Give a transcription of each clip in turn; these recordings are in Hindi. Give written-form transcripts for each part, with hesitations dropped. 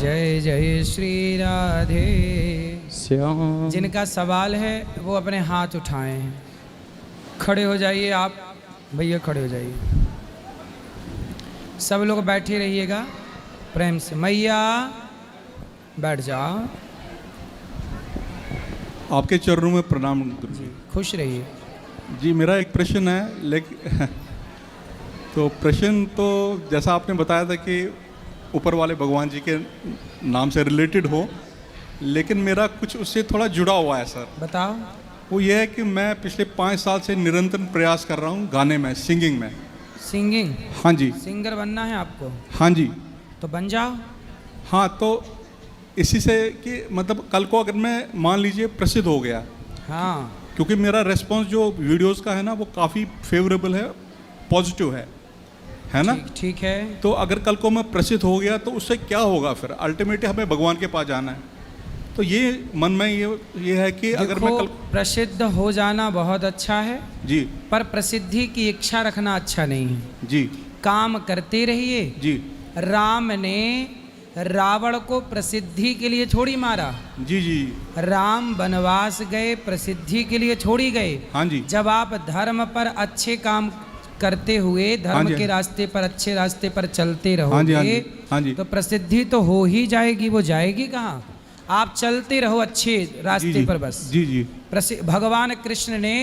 जय जय श्री राधे श्याम। जिनका सवाल है वो अपने हाथ उठाएं। खड़े हो जाइए आप भैया, खड़े हो जाइए। सब लोग बैठे रहिएगा प्रेम से। मैया बैठ जाओ। आपके चरणों में प्रणाम गुरु जी। खुश रहिए जी, मेरा एक प्रश्न है, लेकिन तो प्रश्न तो जैसा आपने बताया था कि ऊपर वाले भगवान जी के नाम से रिलेटेड हो, लेकिन मेरा कुछ उससे थोड़ा जुड़ा हुआ है सर। बताओ। वो ये है कि मैं पिछले 5 साल से निरंतर प्रयास कर रहा हूँ गाने में, सिंगिंग में। सिंगिंग? हाँ जी। सिंगर बनना है आपको? हाँ जी। तो बन जाओ। हाँ, तो इसी से कि मतलब कल को अगर मैं मान लीजिए प्रसिद्ध हो गया, हाँ, क्योंकि मेरा रेस्पॉन्स जो वीडियोस का है ना वो काफ़ी फेवरेबल है, पॉजिटिव है ना। ठीक है। तो अगर कल को मैं प्रसिद्ध हो गया तो उससे क्या होगा? फिर अल्टीमेटली हमें भगवान के पास जाना है। तो ये मन में ये है कि अगर मैं कल प्रसिद्ध हो जाना बहुत अच्छा है जी, पर प्रसिद्धि की इच्छा रखना अच्छा नहीं है जी। काम करते रहिए जी राम ने रावण को प्रसिद्धि के लिए थोड़ी मारा। जी। जी राम वनवास गए प्रसिद्धि के लिए छोड़ी गए। हाँ जी। जब आप धर्म पर अच्छे काम करते हुए धर्म के रास्ते पर अच्छे रास्ते पर चलते रहोगे हाँ जी। तो प्रसिद्धि तो हो ही जाएगी। वो जाएगी कहाँ? आप चलते रहो अच्छे रास्ते पर बस। जी जी। भगवान कृष्ण ने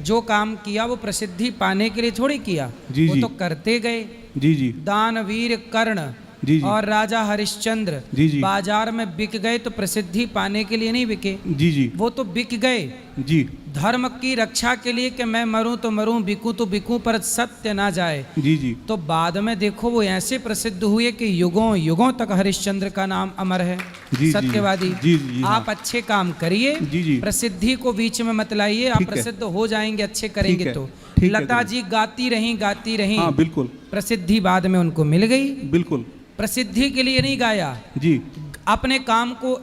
जो काम किया वो प्रसिद्धि पाने के लिए थोड़ी किया। जी वो जी। तो करते गए। जी जी। दानवीर कर्ण जी जी। और राजा हरिश्चंद्र जी जी। बाजार में बिक गए तो प्रसिद्धि पाने के लिए नहीं बिके। जी जी। वो तो बिक गए जी। धर्म की रक्षा के लिए कि मैं मरूं तो मरूं, बिकूं तो बिकूं, पर सत्य ना जाए। जी जी। तो बाद में देखो वो ऐसे प्रसिद्ध हुए कि युगों युगों तक हरिश्चंद्र का नाम अमर है। जी, सत्यवादी। जी, जी, आप अच्छे काम करिए। जी जी। प्रसिद्धि को बीच में मत लाइए। आप प्रसिद्ध हो जाएंगे अच्छे करेंगे तो। लता जी गाती रहीं। हाँ बिल्कुल। प्रसिद्धि बाद में उनको मिल गई। बिल्कुल। प्रसिद्धि के लिए नहीं गाया जी। अपने काम को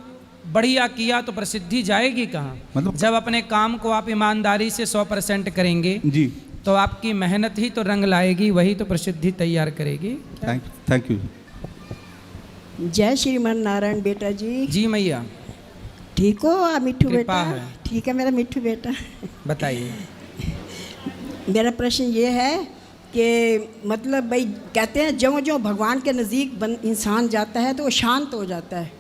बढ़िया किया तो प्रसिद्धि जाएगी कहाँ? मतलब जब अपने काम को आप ईमानदारी से 100% करेंगे जी तो आपकी मेहनत ही तो रंग लाएगी, वही तो प्रसिद्धि तैयार करेगी। Thank you. जय श्रीमान नारायण बेटा जी। जी मैया। ठीक हो आप मिट्ठू बेटा? है। ठीक है मेरा मिट्ठू बेटा। बताइए। मेरा प्रश्न ये है कि मतलब भाई कहते हैं जो जो भगवान के नज़दीक इंसान जाता है तो वो शांत हो जाता है।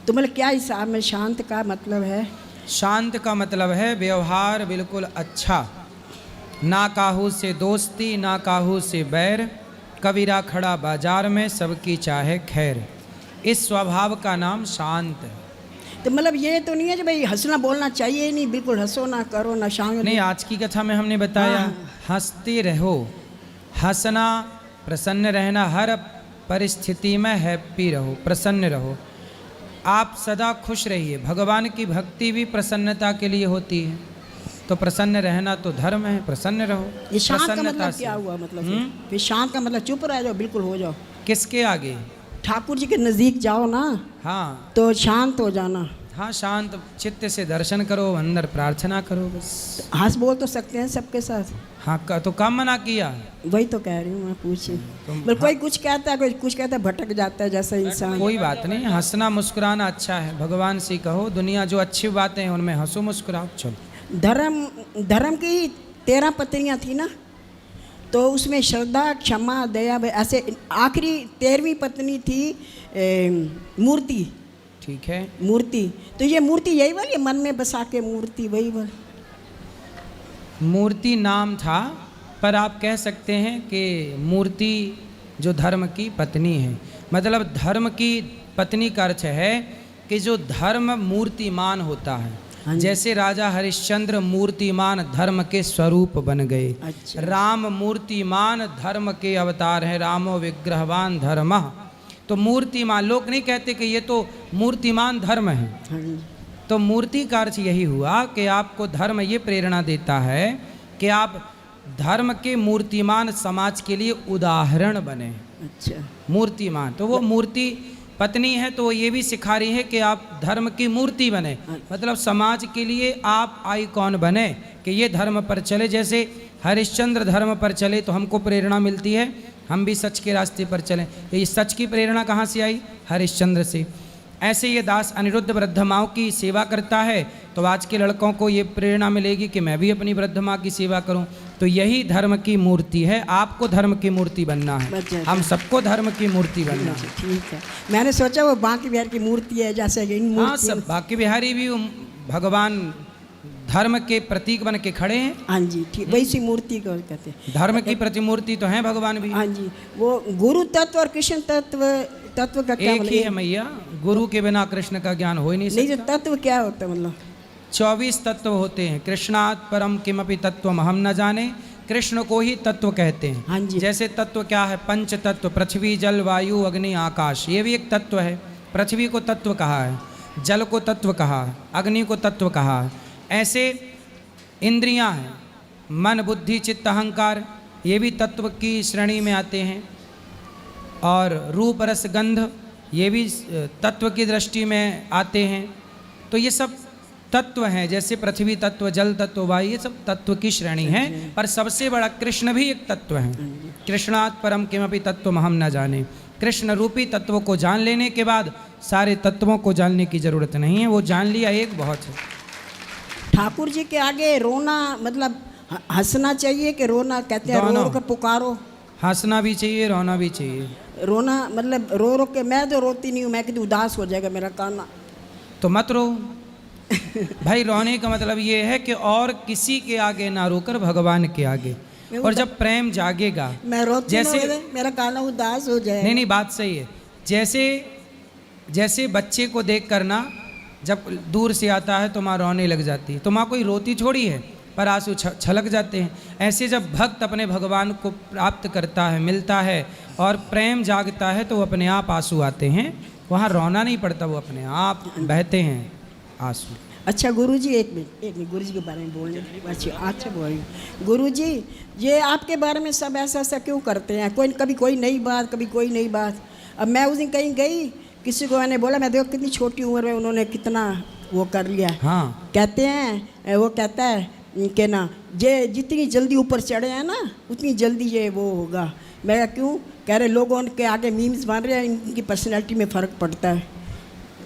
तो मतलब क्या हिसाब में शांत का मतलब है? शांत का मतलब है व्यवहार बिल्कुल अच्छा, ना काहू से दोस्ती ना काहू से बैर, कबीरा खड़ा बाजार में सबकी चाहे खैर। इस स्वभाव का नाम शांत है। तो मतलब ये तो नहीं है कि भाई हंसना बोलना चाहिए ही नहीं, बिल्कुल हंसो ना करो ना शांत नहीं, आज की कथा में हमने बताया हंसते रहो। हंसना, प्रसन्न रहना, हर परिस्थिति में हैप्पी रहो, प्रसन्न रहो। आप सदा खुश रहिए। भगवान की भक्ति भी प्रसन्नता के लिए होती है, तो प्रसन्न रहना तो धर्म है। प्रसन्न रहो। ये शांत का मतलब क्या हुआ? मतलब फिर शांत का मतलब चुप रह जाओ, बिल्कुल हो जाओ। किसके आगे? ठाकुर जी के नज़दीक जाओ ना। हाँ तो शांत हो जाना। हाँ, शांत चित्त से दर्शन करो, अंदर प्रार्थना करो बस। हंस बोल तो सकते हैं सबके साथ। हाँ, तो काम मना किया? वही तो कह रही हूँ मैं, पूछे कोई कुछ कहता है, कोई कुछ कहता है, भटक जाता है जैसा इंसान। कोई बात नहीं, हंसना मुस्कुराना अच्छा है। भगवान से कहो दुनिया जो अच्छी बातें हैं उनमें हंसो मुस्कुराओ। चलो। धर्म की 13 पत्नियाँ थी ना, तो उसमें श्रद्धा, क्षमा, दया, ऐसे आखिरी 13वीं पत्नी थी मूर्ति। ठीक है। मूर्ति, तो ये मूर्ति यही वाली मन में बसा के मूर्ति, वही वाली मूर्ति नाम था, पर आप कह सकते हैं कि मूर्ति जो धर्म की पत्नी है। मतलब धर्म की पत्नी का अर्थ है कि जो धर्म मूर्तिमान होता है। जैसे राजा हरिश्चंद्र मूर्तिमान धर्म के स्वरूप बन गए। अच्छा। राम मूर्तिमान धर्म के अवतार है। रामो विग्रहवान धर्मः। तो मूर्तिमान, लोग नहीं कहते कि ये तो मूर्तिमान धर्म है। तो मूर्ति का अर्थ यही हुआ कि आपको धर्म ये प्रेरणा देता है कि आप धर्म के मूर्तिमान समाज के लिए उदाहरण बने। अच्छा। मूर्तिमान, तो वो मूर्ति पत्नी है तो वो ये भी सिखा रही है कि आप धर्म की मूर्ति बने, मतलब समाज के लिए आप आइकॉन बने कि ये धर्म पर चले। जैसे हरिश्चंद्र धर्म पर चले तो हमको प्रेरणा मिलती है, हम भी सच के रास्ते पर चलें। ये सच की प्रेरणा कहाँ से आई? हरिश्चंद्र से। ऐसे ये दास अनिरुद्ध वृद्ध माँ की सेवा करता है, तो आज के लड़कों को ये प्रेरणा मिलेगी कि मैं भी अपनी वृद्ध माँ की सेवा करूं। तो यही धर्म की मूर्ति है। आपको धर्म की मूर्ति बनना है, हम सबको धर्म की मूर्ति बनना है। ठीक है, मैंने सोचा वो बांके बिहारी की मूर्ति है, जैसे इन हाँ, सब बांके बिहारी भी भगवान धर्म के प्रतीक बन के खड़े हैं। हाँ जी, ठीक, वैसी मूर्ति को कहते हैं। धर्म की प्रतिमूर्ति तो है भगवान भी। हाँ जी, वो गुरु तत्व और कृष्ण तत्व का क्या एक ही है मैया, गुरु के बिना कृष्ण का ज्ञान हो ही नहीं नहीं, जो सकता। तत्व क्या होता है मतलब? 24 तत्व होते हैं। कृष्णात् परम किमपि तत्वम हम न जाने, कृष्ण को ही तत्व कहते हैं। हाँ जी। जैसे तत्व क्या है? पंच तत्व, पृथ्वी जल वायु अग्नि आकाश, ये भी एक तत्व है। पृथ्वी को तत्व कहा है, जल को तत्व कहा है, अग्नि को तत्व कहा है। ऐसे इंद्रियां हैं, मन बुद्धि चित्त अहंकार, ये भी तत्व की श्रेणी में आते हैं। और रूप रस गंध, ये भी तत्व की दृष्टि में आते हैं। तो ये सब तत्व हैं, जैसे पृथ्वी तत्व, जल तत्व, वायु, ये सब तत्व की श्रेणी है। पर सबसे बड़ा कृष्ण भी एक तत्व है। कृष्णात् परम किमपि तत्वम हम न जाने। कृष्ण रूपी तत्व को जान लेने के बाद सारे तत्वों को जानने की जरूरत नहीं है, वो जान लिया एक बहुत है। ठाकुर जी के आगे रोना मतलब हंसना चाहिए कि रोना? कहते हैं रो रो कर पुकारो। हंसना भी चाहिए, रोना भी चाहिए। रोना मतलब रो रो के, मैं तो रोती नहीं हूँ, मैं कहती उदास हो जाएगा मेरा काना, तो मत रो। भाई रोने का मतलब ये है कि और किसी के आगे ना रोकर भगवान के आगे। और जब प्रेम जागेगा, मैं रोती जैसे मेरा काना उदास हो जाए। नहीं, बात सही है। जैसे बच्चे को देख कर ना, जब दूर से आता है तो माँ रोने लग जाती है, तो माँ कोई रोती छोड़ी है, पर आंसू छलक जाते हैं। ऐसे जब भक्त अपने भगवान को प्राप्त करता है, मिलता है और प्रेम जागता है, तो वो अपने आप आंसू आते हैं। वहाँ रोना नहीं पड़ता, वो अपने आप बहते हैं आंसू। अच्छा गुरुजी, एक मिनट गुरुजी के बारे में बोलने। अच्छा बोल, गुरुजी ये आपके बारे में सब ऐसा ऐसा क्यों करते हैं? कभी कोई नई बात, कभी कोई नई बात। अब मैं उस दिन कहीं गई, किसी को मैंने बोला, मैं देखो कितनी छोटी उम्र में उन्होंने कितना वो कर लिया। हाँ, कहते हैं, वो कहता है कि ना ये जितनी जल्दी ऊपर चढ़े हैं ना, उतनी जल्दी ये वो होगा। मैं कहा क्यों? कह रहे लोगों के आगे मीम्स बन रहे हैं, इनकी पर्सनैलिटी में फ़र्क पड़ता है।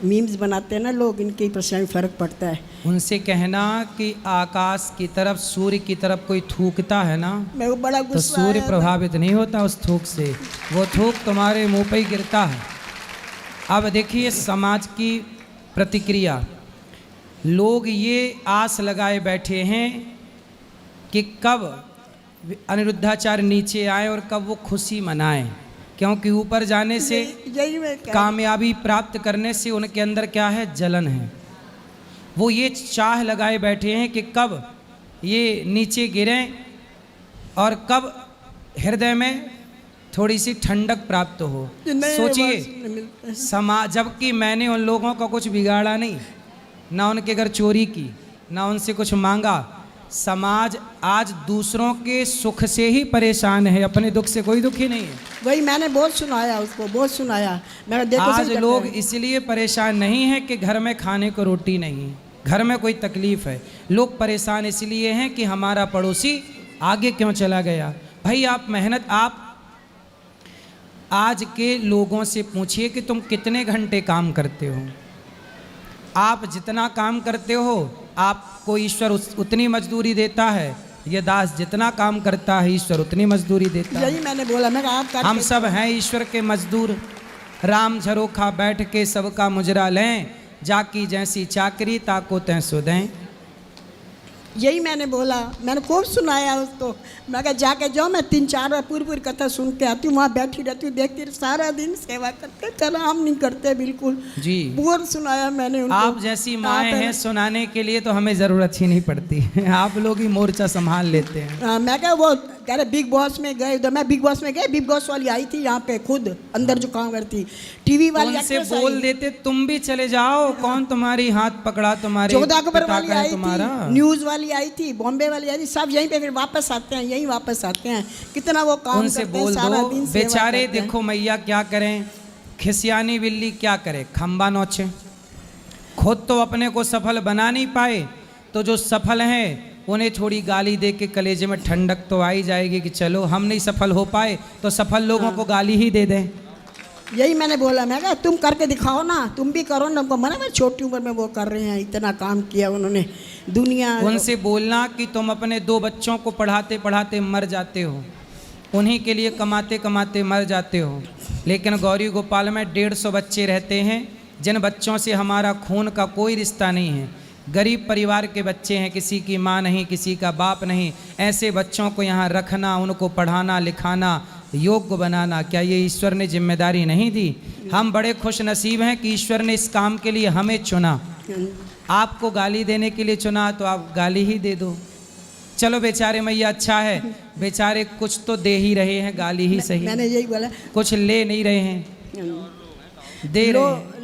मीम्स बनाते हैं ना लोग, इनकी पर्सनैलिटी में फ़र्क पड़ता है। उनसे कहना कि आकाश की तरफ, सूर्य की तरफ कोई थूकता है ना, मैं वो बड़ा तो गुस्सा सूर्य आया। प्रभावित नहीं होता उस थूक से, वो थूक तुम्हारे मुंह पे ही गिरता है। अब देखिए समाज की प्रतिक्रिया, लोग ये आस लगाए बैठे हैं कि कब अनिरुद्धाचार्य नीचे आए और कब वो खुशी मनाएं, क्योंकि ऊपर जाने से, यही मैं कह- कामयाबी प्राप्त करने से उनके अंदर क्या है? जलन है। वो ये चाह लगाए बैठे हैं कि कब ये नीचे गिरें और कब हृदय में थोड़ी सी ठंडक प्राप्त हो। सोचिए समाज, जबकि मैंने उन लोगों का कुछ बिगाड़ा नहीं, ना उनके घर चोरी की, ना उनसे कुछ मांगा। समाज आज दूसरों के सुख से ही परेशान है, अपने दुख से कोई दुखी नहीं है। वही मैंने बहुत सुनाया उसको, बहुत सुनाया। मैं देखो आज सही लोग करते हैं। इसलिए परेशान नहीं है कि घर में खाने को रोटी नहीं, घर में कोई तकलीफ है। लोग परेशान इसलिए हैं कि हमारा पड़ोसी आगे क्यों चला गया। भाई आप मेहनत, आप आज के लोगों से पूछिए कि तुम कितने घंटे काम करते हो। आप जितना काम करते हो आपको ईश्वर उतनी मजदूरी देता है। ये दास जितना काम करता है ईश्वर उतनी मजदूरी देता है। यही मैंने बोला, मैं आप हम सब हैं ईश्वर के मजदूर। राम झरोखा बैठ के सबका मुजरा लें, जाकी जैसी चाकरी ताको तैं सो दें। यही मैंने बोला, मैंने खूब सुनाया उसको। मैं कहा जाके जाओ, मैं 3-4 बार पूरी कथा सुन के आती हूँ, वहाँ बैठी रहती हूँ, देखती सारा दिन सेवा करते, कलाम नहीं करते बिल्कुल जी, बहुत सुनाया मैंने उनको। आप जैसी माएँ हैं सुनाने के लिए तो हमें ज़रूरत ही नहीं पड़ती। आप लोग ही मोर्चा संभाल लेते हैं। मैं कहा वो कह रहे बिग बॉस में गए उधर, मैं बिग बॉस में गए, बिग बॉस वाली आई थी यहाँ पे खुद अंदर जो काम करती, टीवी वाली उनसे actress बोल आई। देते तुम भी चले जाओ, कौन तुम्हारी हाथ पकड़ा, तुम्हारे चौदह अकबर वाली पिता का है आई तुम्हारा। थी, न्यूज़ वाली आई थी, बॉम्बे वाली आई थी, सब यहीं पे फिर वापस आते हैं, यहीं वापस आते हैं। कितना वो काम उनसे करते हैं, बोल सारा दो दिन सेवा बेचारे, करते हैं। देखो मैया क्या करें, खिसियानी बिल्ली क्या करे, खंबा नोचे। खुद तो अपने को सफल बना नहीं पाए, तो जो सफल हैं उन्हें थोड़ी गाली दे के कलेजे में ठंडक तो आई जाएगी कि चलो हम नहीं सफल हो पाए तो सफल लोगों को गाली ही दे दें। यही मैंने बोला, मैं कहा तुम करके दिखाओ ना, तुम भी करो ना। उनको मना, मैं छोटी उम्र में वो कर रहे हैं, इतना काम किया उन्होंने दुनिया। उनसे बोलना कि तुम अपने 2 बच्चों को पढ़ाते पढ़ाते मर जाते हो, उन्हीं के लिए कमाते कमाते मर जाते हो। लेकिन गौरी गोपाल में 150 बच्चे रहते हैं जिन बच्चों से हमारा खून का कोई रिश्ता नहीं है। गरीब परिवार के बच्चे हैं, किसी की माँ नहीं, किसी का बाप नहीं। ऐसे बच्चों को यहाँ रखना, उनको पढ़ाना लिखाना, योग्य बनाना, क्या ये ईश्वर ने जिम्मेदारी नहीं दी? हम बड़े खुश नसीब हैं कि ईश्वर ने इस काम के लिए हमें चुना। आपको गाली देने के लिए चुना तो आप गाली ही दे दो। चलो बेचारे मैया, अच्छा है बेचारे कुछ तो दे ही रहे हैं, गाली ही सही। मैंने यही बोला, कुछ ले नहीं रहे हैं, दे रहे हैं।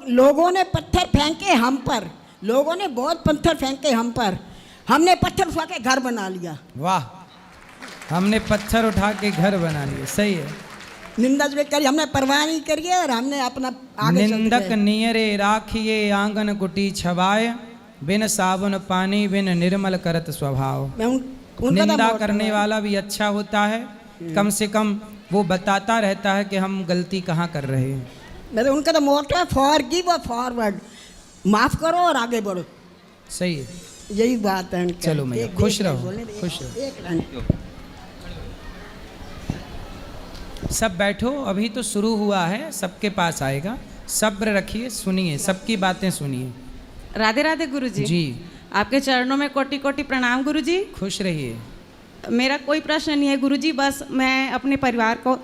लोगों ने पत्थर फेंके हम पर, लोगों ने बहुत पत्थर फेंके हम पर, हमने पत्थर उठा के घर बना लिया। वाह, हमने पत्थर उठा के घर बना लिए, सही है। निंदा जो करी हमने परवाह नहीं करी और हमने अपना आगे चलते निंदक गए। नियरे राखिए आंगन कुटी छवाए, बिन साबुन पानी बिन निर्मल करत स्वभाव। मैं उनका तो निंदा मोटो करने है। वाला भी अच्छा होता है, कम से कम वो बताता रहता है कि हम गलती कहाँ कर रहे हैं। मैं तो उनका तो मोटो है, फॉरगिव और फॉरवर्ड, माफ करो और आगे बढ़ो, सही है। यही बात है उनका। चलो मैया, खुश रहो, खुश रहो। एक लाइन। सब बैठो, अभी तो शुरू हुआ है, सबके पास आएगा। सब्र रखिए, सुनिए, सबकी बातें सुनिए। राधे राधे गुरुजी। जी, आपके चरणों में कोटि कोटि प्रणाम गुरुजी। खुश रहिए। मेरा कोई प्रश्न नहीं है गुरुजी, बस मैं अपने परिवार को,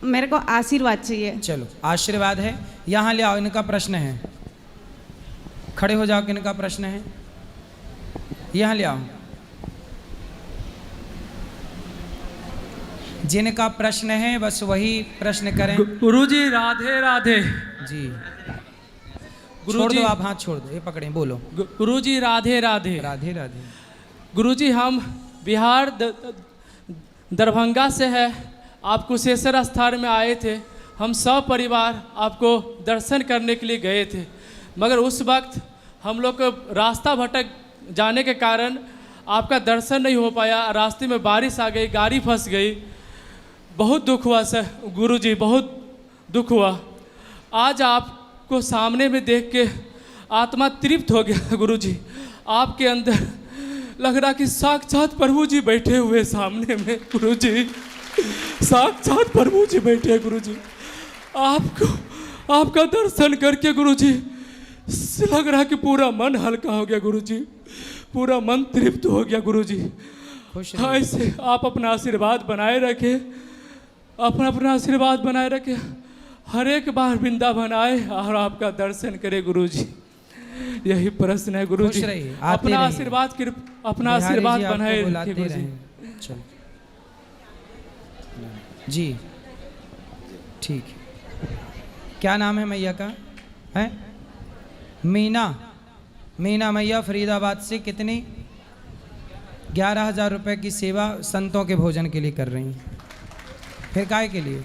मेरे को आशीर्वाद चाहिए। चलो, आशीर्वाद है, यहाँ ले आओ। इनका प्रश्न है, खड़े हो जाओ। किनका प्रश्न है? यहाँ ले आओ। जिनका प्रश्न है बस वही प्रश्न करें। गुरुजी राधे राधे। जी, छोड़ गुरुजी, दो आप, हाथ छोड़ दो, ये पकड़ें, बोलो। गुरुजी राधे राधे। राधे राधे। गुरुजी हम बिहार दरभंगा से है, आप कुशेश्वर स्थान में आए थे। हम सब परिवार आपको दर्शन करने के लिए गए थे, मगर उस वक्त हम लोग को रास्ता भटक जाने के कारण आपका दर्शन नहीं हो पाया। रास्ते में बारिश आ गई, गाड़ी फंस गई, बहुत दुख हुआ सर गुरुजी, बहुत दुख हुआ। आज आपको सामने में देख के आत्मा तृप्त हो गया गुरुजी। आपके अंदर लग रहा कि साक्षात प्रभु जी बैठे हुए सामने में गुरुजी, साक्षात प्रभु जी बैठे हैं गुरुजी। आपको आपका दर्शन करके गुरुजी लग रहा कि पूरा मन हल्का हो गया गुरुजी, पूरा मन तृप्त हो गया गुरुजी। खुश हाँ, रहिए। ऐसे आप अपना आशीर्वाद बनाए रखें, अपना आशीर्वाद बनाए रखें। हर एक बार वृंदावन आए और आपका दर्शन करे गुरुजी, यही प्रश्न है गुरुजी। खुश रहिए, आते अपना रहिए। आशीर्वाद अपना बिहारी आशीर्वाद जी आपको बनाए बुलाते रखें गुरुजी। रहें। चलो जी, ठीक है। क्या नाम है मैया का? है मीना। मीना मैया फरीदाबाद से कितनी 11,000 रुपये की सेवा संतों के भोजन के लिए कर रही हैं। फिर काय के लिए?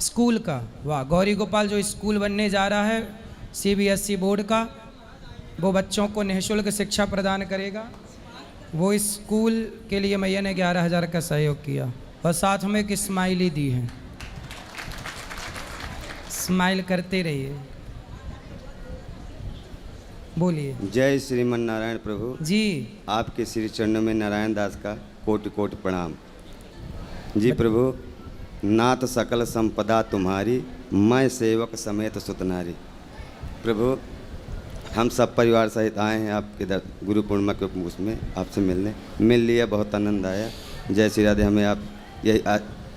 स्कूल का। वाह, गौरी गोपाल जो स्कूल बनने जा रहा है CBSE बोर्ड का, वो बच्चों को निःशुल्क शिक्षा प्रदान करेगा। वो इस स्कूल के लिए मैया ने 11,000 का सहयोग किया और साथ में एक स्माइली दी है। स्माइल करते रहिए, बोलिए। जय श्रीमन नारायण प्रभु जी, आपके श्री चरणों में नारायण दास का कोटि कोटि प्रणाम। जी प्रभु, नाथ सकल संपदा तुम्हारी, मैं सेवक समेत सुतनारी। प्रभु, हम सब परिवार सहित आए हैं आपके गुरु पूर्णिमा के उसमें आपसे मिल लिया, बहुत आनंद आया। जय श्री राधे। हमें आप यही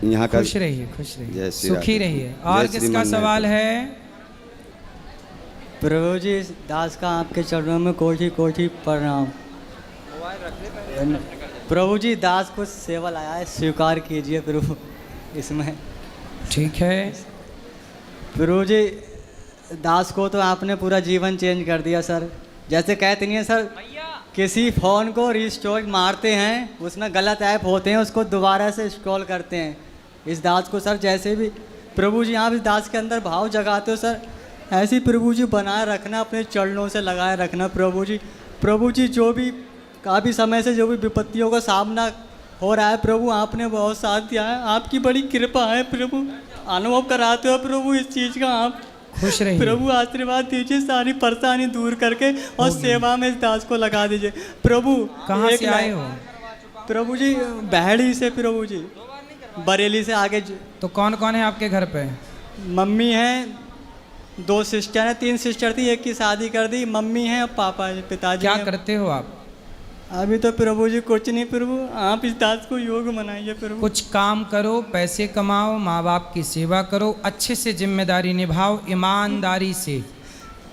यहाँ का खुश रहिए, खुश रहिए, जय श्री सुखी राधे। रहिए। और जय श्री किसका मन्नारायण। सवाल है? प्रभु जी दास का आपके चरणों में कोटि कोटि प्रणाम। प्रभु जी दास को सेवा लाया है, स्वीकार कीजिए प्रभु इसमें। ठीक है। प्रभु जी दास को तो आपने पूरा जीवन चेंज कर दिया सर। जैसे कहते नहीं है सर, किसी फ़ोन को रिस्टोर मारते हैं, उसमें गलत ऐप होते हैं, उसको दोबारा से इंस्टॉल करते हैं। इस दास को सर जैसे भी प्रभु जी आप इस दास के अंदर भाव जगाते हो सर, ऐसे ही प्रभु जी बनाए रखना, अपने चरणों से लगाए रखना प्रभु जी। प्रभु जी जो भी काफ़ी समय से जो भी विपत्तियों का सामना हो रहा है प्रभु, आपने बहुत साथ दिया है, आपकी बड़ी कृपा है प्रभु, अनुभव कराते हो प्रभु इस चीज़ का आप। खुश रहिए प्रभु आशीर्वाद दीजिए, सारी परेशानी दूर करके और सेवा में इस दास को लगा दीजिए प्रभु। कहाँ एक से आए हो? प्रभु जी बहड़ी से प्रभु जी, बरेली से आगे तो कौन कौन है आपके घर पे? मम्मी हैं, 2 सिस्टर हैं, 3 सिस्टर थी, एक की शादी कर दी, मम्मी हैं और पापा है, पिताजी क्या हैं। करते हो आप? अभी तो प्रभु जी कुछ नहीं प्रभु, आप इस दास को योग मनाइए प्रभु। कुछ काम करो, पैसे कमाओ, माँ बाप की सेवा करो, अच्छे से जिम्मेदारी निभाओ, ईमानदारी से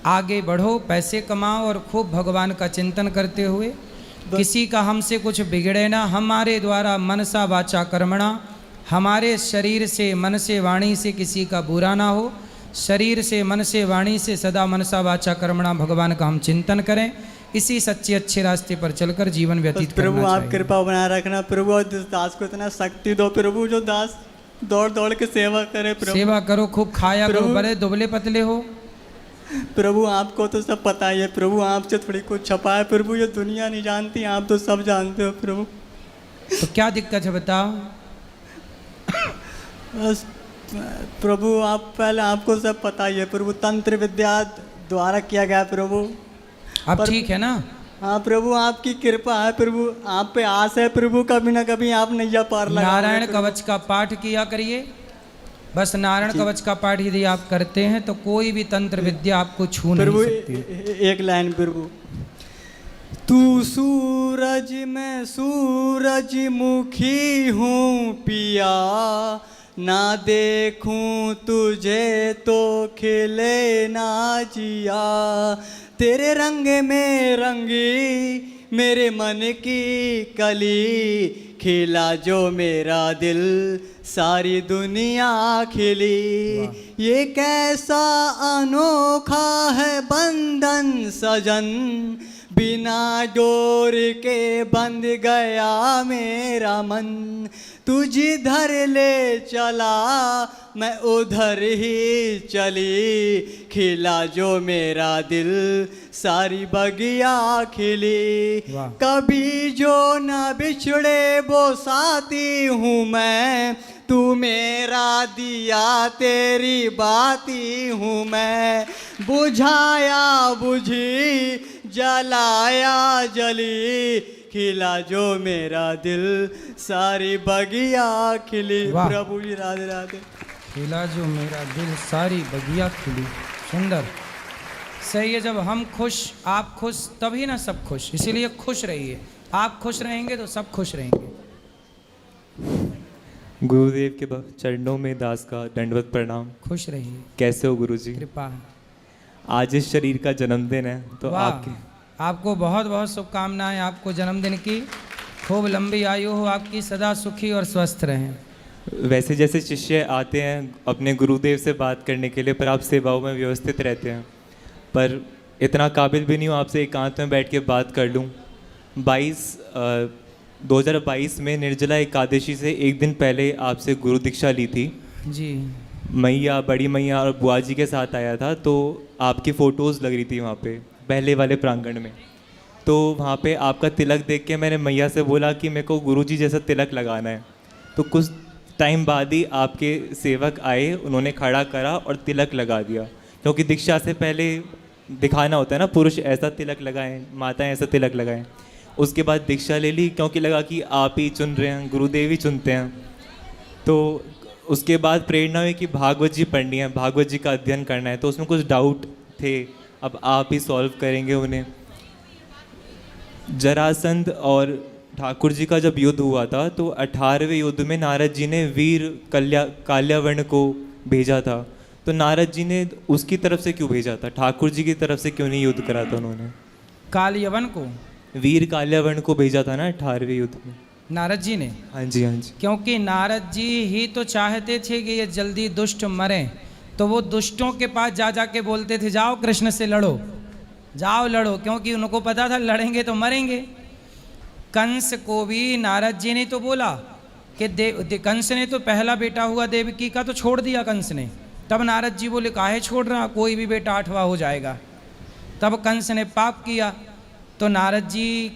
आगे बढ़ो, पैसे कमाओ और खूब भगवान का चिंतन करते हुए किसी का हमसे कुछ बिगड़े ना। हमारे द्वारा मनसा वाचा कर्मणा, हमारे शरीर से मन से वाणी से किसी का बुरा ना हो। शरीर से मन से वाणी से सदा मनसा वाचा कर्मणा भगवान का हम चिंतन करें। इसी सच्चे अच्छे रास्ते पर चलकर जीवन व्यतीत करना प्रभु आप चाहिए। कृपा बनाए रखना प्रभु, और इस दास को इतना शक्ति दो प्रभु, जो दास दौड़ दौड़ के सेवा करे प्रभु। सेवा करो, खूब खाया करो, प्रभु- बड़े दुबले पतले हो। प्रभु आपको तो सब पता ही है प्रभु, आपसे थोड़ी कुछ छपा है प्रभु, ये दुनिया नहीं जानती, आप तो सब जानते हो प्रभु। तो क्या दिक्कत है बताओ? बस प्रभु आप पहले, आपको सब पता ही है प्रभु, तंत्र विद्या द्वारा किया गया प्रभु। अब पर- ठीक है ना? हाँ प्रभु आपकी कृपा है प्रभु, आप पे आस है प्रभु, कभी ना कभी आप नैया पार लगाओगे नारायण प्रभु। कवच का पाठ किया करिए। बस नारायण कवच का पाठ यदि आप करते हैं तो कोई भी तंत्र विद्या आपको छू नहीं प्रभु सकती। एक लाइन प्रभु, तू सूरज मैं सूरजमुखी हूँ पिया, ना देखूं तुझे तो खिले ना जिया, तेरे रंग में रंगी मेरे मन की कली, खिला जो मेरा दिल सारी दुनिया खिली, ये कैसा अनोखा है बंधन सजन, बिना डोर के बंध गया मेरा मन, तू जिधर ले चला मैं उधर ही चली, खिला जो मेरा दिल सारी बगिया खिली, वाह। कभी जो न बिछड़े वो साथी हूँ मैं, तू मेरा दिया तेरी बाती हूँ मैं, बुझाया बुझी जलाया जली, खिला जो मेरा दिल सारी बगिया खिली। वाह। प्रभु जी राधे राधे। खिला जो मेरा दिल सारी बगिया खिली। सुंदर, सही है। जब हम खुश, आप खुश, तभी ना सब खुश। इसीलिए खुश रहिए। आप खुश रहेंगे तो सब खुश रहेंगे। गुरुदेव के चरणों में दास का दंडवत प्रणाम। खुश रहिए, कैसे हो गुरुजी? कृपा है। आज इस शरीर का जन्मदिन है तो वाह, आपके आपको बहुत बहुत शुभकामनाएं। आपको जन्मदिन की खूब लंबी आयु हो आपकी, सदा सुखी और स्वस्थ रहें। वैसे जैसे शिष्य आते हैं अपने गुरुदेव से बात करने के लिए, पर आप सेवाओं में व्यवस्थित रहते हैं, पर इतना काबिल भी नहीं हूँ आपसे एकांत में बैठ के बात कर लूँ। 2022 में निर्जला एकादशी से एक दिन पहले आपसे गुरु दीक्षा ली थी जी। मैया, बड़ी मैया और बुआ जी के साथ आया था, तो आपकी फ़ोटोज़ लग रही थी वहाँ पे पहले वाले प्रांगण में। तो वहाँ पे आपका तिलक देख के मैंने मैया से बोला कि मेरे को गुरुजी जैसा तिलक लगाना है। तो कुछ टाइम बाद ही आपके सेवक आए, उन्होंने खड़ा करा और तिलक लगा दिया, क्योंकि दीक्षा से पहले दिखाना होता है ना, पुरुष ऐसा तिलक लगाएं, माताएं ऐसा तिलक लगाएं। उसके बाद दीक्षा ले ली, क्योंकि लगा कि आप ही चुन रहे हैं, गुरुदेव ही चुनते हैं। तो उसके बाद प्रेरणा हुई कि भागवत जी पढ़नी है, भागवत जी का अध्ययन करना है। तो उसमें कुछ डाउट थे, अब आप ही सॉल्व करेंगे उन्हें। जरासंध और ठाकुर जी का जब युद्ध हुआ था, तो 18वें युद्ध में नारद जी ने वीर काल्यावर्ण को भेजा था। तो नारद जी ने उसकी तरफ से क्यों भेजा था, ठाकुर जी की तरफ से क्यों नहीं युद्ध करा था उन्होंने? कालयवन को, वीर काल्यावर्ण को भेजा था ना 18वें युद्ध में, नारद जी ने। हाँ जी, हाँ जी। क्योंकि नारद जी ही तो चाहते थे कि ये जल्दी दुष्ट मरें, तो वो दुष्टों के पास जा जा के बोलते थे, जाओ कृष्ण से लड़ो, जाओ लड़ो, क्योंकि उनको पता था लड़ेंगे तो मरेंगे। कंस को भी नारद जी ने तो बोला कि कंस ने तो पहला बेटा हुआ देवकी का तो छोड़ दिया कंस ने। तब नारद जी बोले, काहे छोड़ रहा, कोई भी बेटा 8वां हो जाएगा। तब कंस ने पाप किया, तो नारद जी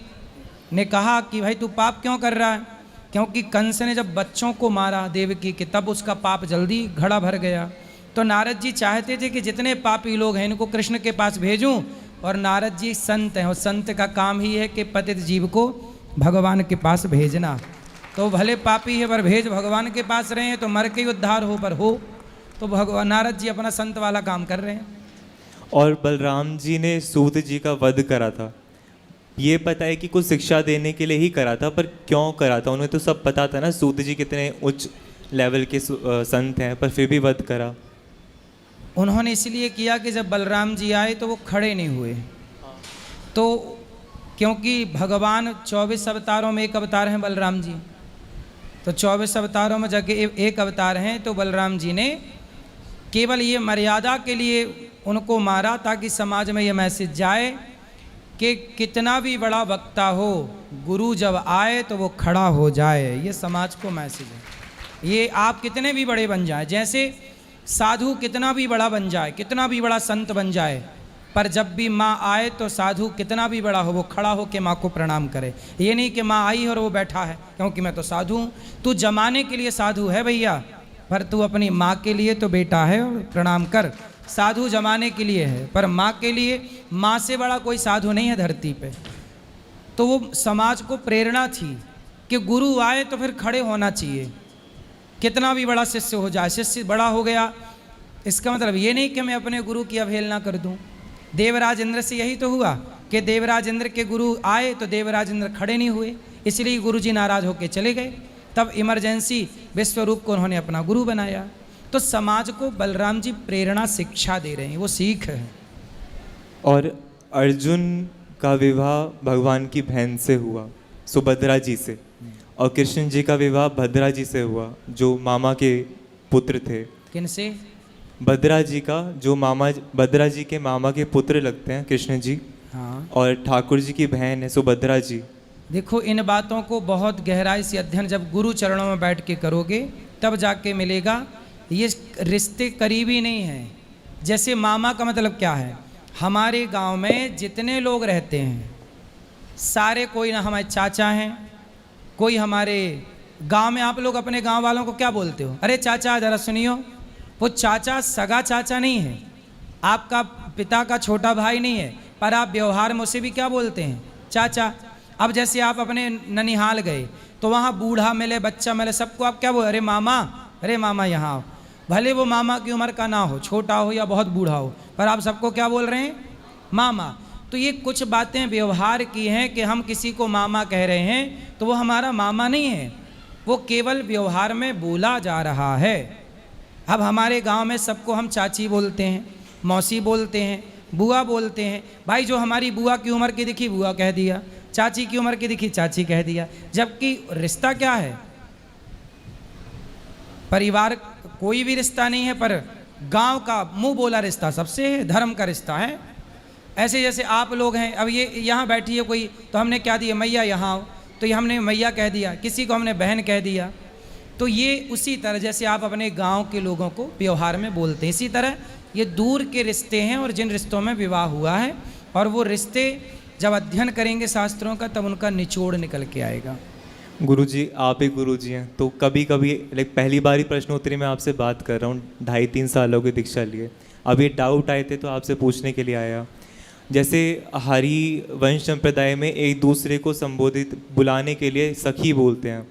ने कहा कि भाई तू पाप क्यों कर रहा है, क्योंकि कंस ने जब बच्चों को मारा देवकी के, तब उसका पाप जल्दी घड़ा भर गया। तो नारद जी चाहते थे कि जितने पापी लोग हैं इनको कृष्ण के पास भेजूं, और नारद जी संत हैं, और संत का काम ही है कि पतित जीव को भगवान के पास भेजना। तो भले पापी है पर भेज भगवान के पास रहे हैं, तो मर के ही उद्धार हो पर हो। तो भगवान नारद जी अपना संत वाला काम कर रहे हैं। और बलराम जी ने सूत जी का वध करा था, ये पता है कि कुछ शिक्षा देने के लिए ही करा था, पर क्यों करा था? उन्हें तो सब पता था ना सूत जी कितने उच्च लेवल के संत हैं, पर फिर भी वध करा। उन्होंने इसलिए किया कि जब बलराम जी आए तो वो खड़े नहीं हुए। तो क्योंकि भगवान 24 अवतारों में एक अवतार हैं बलराम जी, तो 24 अवतारों में जगह एक अवतार हैं, तो बलराम जी ने केवल ये मर्यादा के लिए उनको मारा ताकि समाज में ये मैसेज जाए कि कितना भी बड़ा वक्ता हो, गुरु जब आए तो वो खड़ा हो जाए। ये समाज को मैसेज है। ये आप कितने भी बड़े बन जाए, जैसे साधु कितना भी बड़ा बन जाए, कितना भी बड़ा संत बन जाए, पर जब भी माँ आए तो साधु कितना भी बड़ा हो वो खड़ा हो के माँ को प्रणाम करे। ये नहीं कि माँ आई और वो बैठा है क्योंकि मैं तो साधु हूँ। तू जमाने के लिए साधु है भैया, पर तू अपनी माँ के लिए तो बेटा है और प्रणाम कर। साधु जमाने के लिए है, पर माँ के लिए, माँ से बड़ा कोई साधु नहीं है धरती पे। तो वो समाज को प्रेरणा थी कि गुरु आए तो फिर खड़े होना चाहिए, कितना भी बड़ा शिष्य हो जाए। शिष्य बड़ा हो गया इसका मतलब ये नहीं कि मैं अपने गुरु की अवहेलना कर दूं। देवराज इंद्र से यही तो हुआ कि देवराज इंद्र के गुरु आए तो देवराज इंद्र खड़े नहीं हुए, इसलिए गुरु जी नाराज होकर चले गए। तब इमरजेंसी विश्वरूप को उन्होंने अपना गुरु बनाया। तो समाज को बलराम जी प्रेरणा शिक्षा दे रहे हैं, वो सीख है। और अर्जुन का विवाह भगवान की बहन से हुआ, सुभद्रा जी से, और कृष्ण जी का विवाह भद्रा जी से हुआ, जो मामा के पुत्र थे। किनसे? भद्रा जी का, जो मामा, भद्रा जी के मामा के पुत्र लगते हैं कृष्ण जी। हाँ। और ठाकुर जी की बहन है सुभद्रा जी। देखो इन बातों को बहुत गहराई से अध्ययन जब गुरु चरणों में बैठ के करोगे तब जाके मिलेगा। ये रिश्ते करीबी नहीं हैं। जैसे मामा का मतलब क्या है, हमारे गांव में जितने लोग रहते हैं सारे, कोई ना हमारे चाचा हैं, कोई हमारे गांव में, आप लोग अपने गांव वालों को क्या बोलते हो? अरे चाचा ज़रा सुनियो। वो चाचा सगा चाचा नहीं है, आपका पिता का छोटा भाई नहीं है, पर आप व्यवहार में उसे भी क्या बोलते हैं? चाचा। अब जैसे आप अपने ननिहाल गए तो वहाँ बूढ़ा मिले, बच्चा मिले, सबको आप क्या बोले? अरे मामा यहाँ आओ। भले वो मामा की उम्र का ना हो, छोटा हो या बहुत बूढ़ा हो, पर आप सबको क्या बोल रहे हैं? मामा। तो ये कुछ बातें व्यवहार की हैं कि हम किसी को मामा कह रहे हैं तो वो हमारा मामा नहीं है, वो केवल व्यवहार में बोला जा रहा है। अब हमारे गांव में सबको हम चाची बोलते हैं, मौसी बोलते हैं, बुआ बोलते हैं। भाई जो हमारी बुआ की उम्र की दिखी बुआ कह दिया, चाची की उम्र की दिखी चाची कह दिया, जबकि रिश्ता क्या है? परिवार कोई भी रिश्ता नहीं है, पर गांव का मुंह बोला रिश्ता सबसे है, धर्म का रिश्ता है। ऐसे जैसे आप लोग हैं, अब ये यहाँ बैठी है कोई, तो हमने क्या दिया? मैया यहाँ आओ, तो ये हमने मैया कह दिया, किसी को हमने बहन कह दिया। तो ये उसी तरह जैसे आप अपने गांव के लोगों को व्यवहार में बोलते हैं, इसी तरह ये दूर के रिश्ते हैं। और जिन रिश्तों में विवाह हुआ है, और वो रिश्ते जब अध्ययन करेंगे शास्त्रों का तब उनका निचोड़ निकल के आएगा। गुरुजी, आप ही गुरुजी हैं, तो कभी कभी पहली बार ही प्रश्नोत्तरी में आपसे बात कर रहा हूँ, 2.5-3 सालों की दीक्षा लिए। अब ये डाउट आए थे तो आपसे पूछने के लिए आया। जैसे हरि वंश संप्रदाय में एक दूसरे को संबोधित बुलाने के लिए सखी बोलते हैं,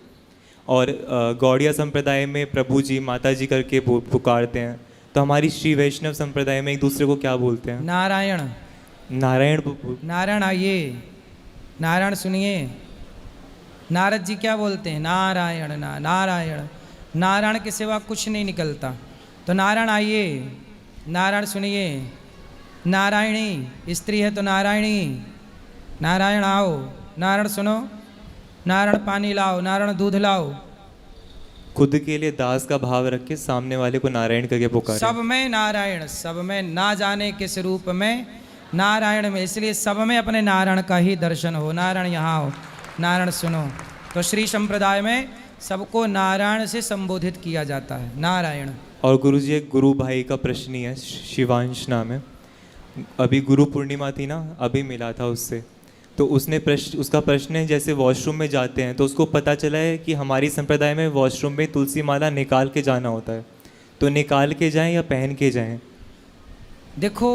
और गौड़िया संप्रदाय में प्रभु जी माता जी करके पुकारते हैं। तो हमारी श्री वैष्णव संप्रदाय में एक दूसरे को क्या बोलते हैं? नारायण। नारायण आइए, नारायण सुनिए। नारद जी क्या बोलते हैं? नारायण नारायण। नारायण के सिवा कुछ नहीं निकलता। तो नारायण आइए, नारायण सुनिए। नारायणी स्त्री है तो नारायणी, नारायण आओ, नारायण सुनो, नारायण पानी लाओ, नारायण दूध लाओ। खुद के लिए दास का भाव रख के सामने वाले को नारायण करके पुकारें। सब में नारायण, सब में, ना जाने किस रूप में नारायण में, इसलिए सब में अपने नारायण का ही दर्शन हो। नारायण यहाँ हो, नारायण सुनो। तो श्री संप्रदाय में सबको नारायण से संबोधित किया जाता है, नारायण। और गुरुजी, एक गुरु भाई का प्रश्न ही है, शिवांश नाम है। अभी गुरु पूर्णिमा थी ना, अभी मिला था उससे। तो उसका प्रश्न है, जैसे वॉशरूम में जाते हैं तो उसको पता चला है कि हमारी संप्रदाय में वॉशरूम में तुलसी माला निकाल के जाना होता है, तो निकाल के जाएं या पहन के जाएं? देखो,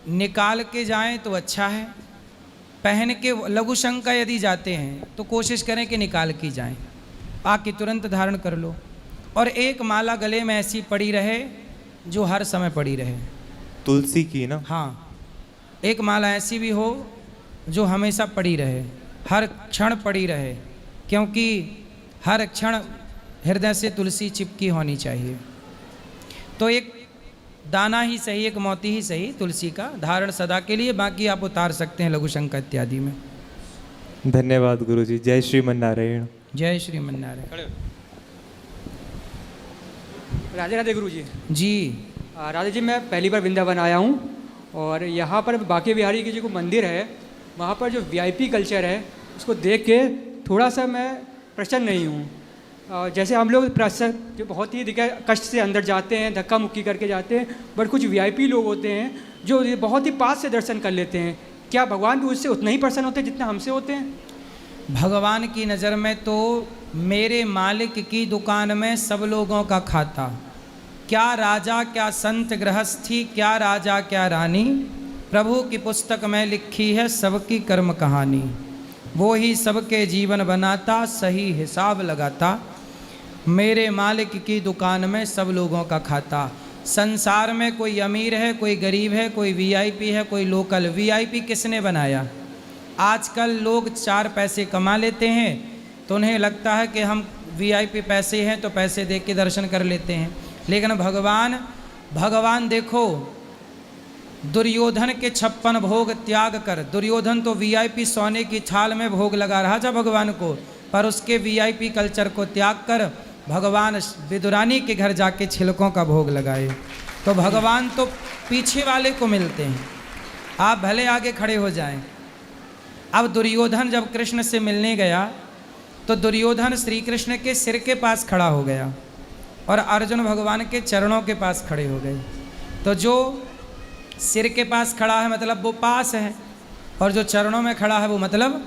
निकाल के जाएं तो अच्छा है, पहन के लघु शंका यदि जाते हैं तो कोशिश करें कि निकाल के जाएं, आके तुरंत धारण कर लो। और एक माला गले में ऐसी पड़ी रहे जो हर समय पड़ी रहे, तुलसी की ना? हाँ, एक माला ऐसी भी हो जो हमेशा पड़ी रहे, हर क्षण पड़ी रहे, क्योंकि हर क्षण हृदय से तुलसी चिपकी होनी चाहिए। तो एक दाना ही सही, एक मोती ही सही तुलसी का धारण सदा के लिए, बाकी आप उतार सकते हैं लघु शंका इत्यादि में। धन्यवाद गुरुजी। जय श्रीमन नारायण। जय श्रीमन नारायण। राधे राधे गुरु जी। जी राधे जी, मैं पहली बार वृंदावन आया हूँ और यहाँ पर बांके बिहारी की जो मंदिर है वहाँ पर जो वीआईपी कल्चर है उसको देख के थोड़ा सा मैं प्रसन्न नहीं हूँ। जैसे हम लोग जो बहुत ही कष्ट से अंदर जाते हैं, धक्का मुक्की करके जाते हैं, बट कुछ वीआईपी लोग होते हैं जो बहुत ही पास से दर्शन कर लेते हैं। क्या भगवान भी उससे उतना ही प्रसन्न होते हैं जितना हमसे होते हैं? भगवान की नज़र में तो मेरे मालिक की दुकान में सब लोगों का खाता, क्या राजा क्या संत गृहस्थी, क्या राजा क्या रानी, प्रभु की पुस्तक में लिखी है सबकी कर्म कहानी, वो ही सबके जीवन बनाता, सही हिसाब लगाता, मेरे मालिक की दुकान में सब लोगों का खाता। संसार में कोई अमीर है, कोई गरीब है, कोई वीआईपी है, कोई लोकल। वीआईपी किसने बनाया? आजकल लोग 4 पैसे कमा लेते हैं तो उन्हें लगता है कि हम वीआईपी पैसे हैं तो पैसे दे के दर्शन कर लेते हैं, लेकिन भगवान देखो, दुर्योधन के 56 भोग त्याग कर, दुर्योधन तो वीआईपी सोने की थाल में भोग लगा रहा था भगवान को, पर उसके वीआईपी कल्चर को त्याग कर भगवान विदुरानी के घर जाके छिलकों का भोग लगाए। तो भगवान तो पीछे वाले को मिलते हैं, आप भले आगे खड़े हो जाएं। अब दुर्योधन जब कृष्ण से मिलने गया तो दुर्योधन श्री कृष्ण के सिर के पास खड़ा हो गया और अर्जुन भगवान के चरणों के पास खड़े हो गए। तो जो सिर के पास खड़ा है मतलब वो पास है, और जो चरणों में खड़ा है वो मतलब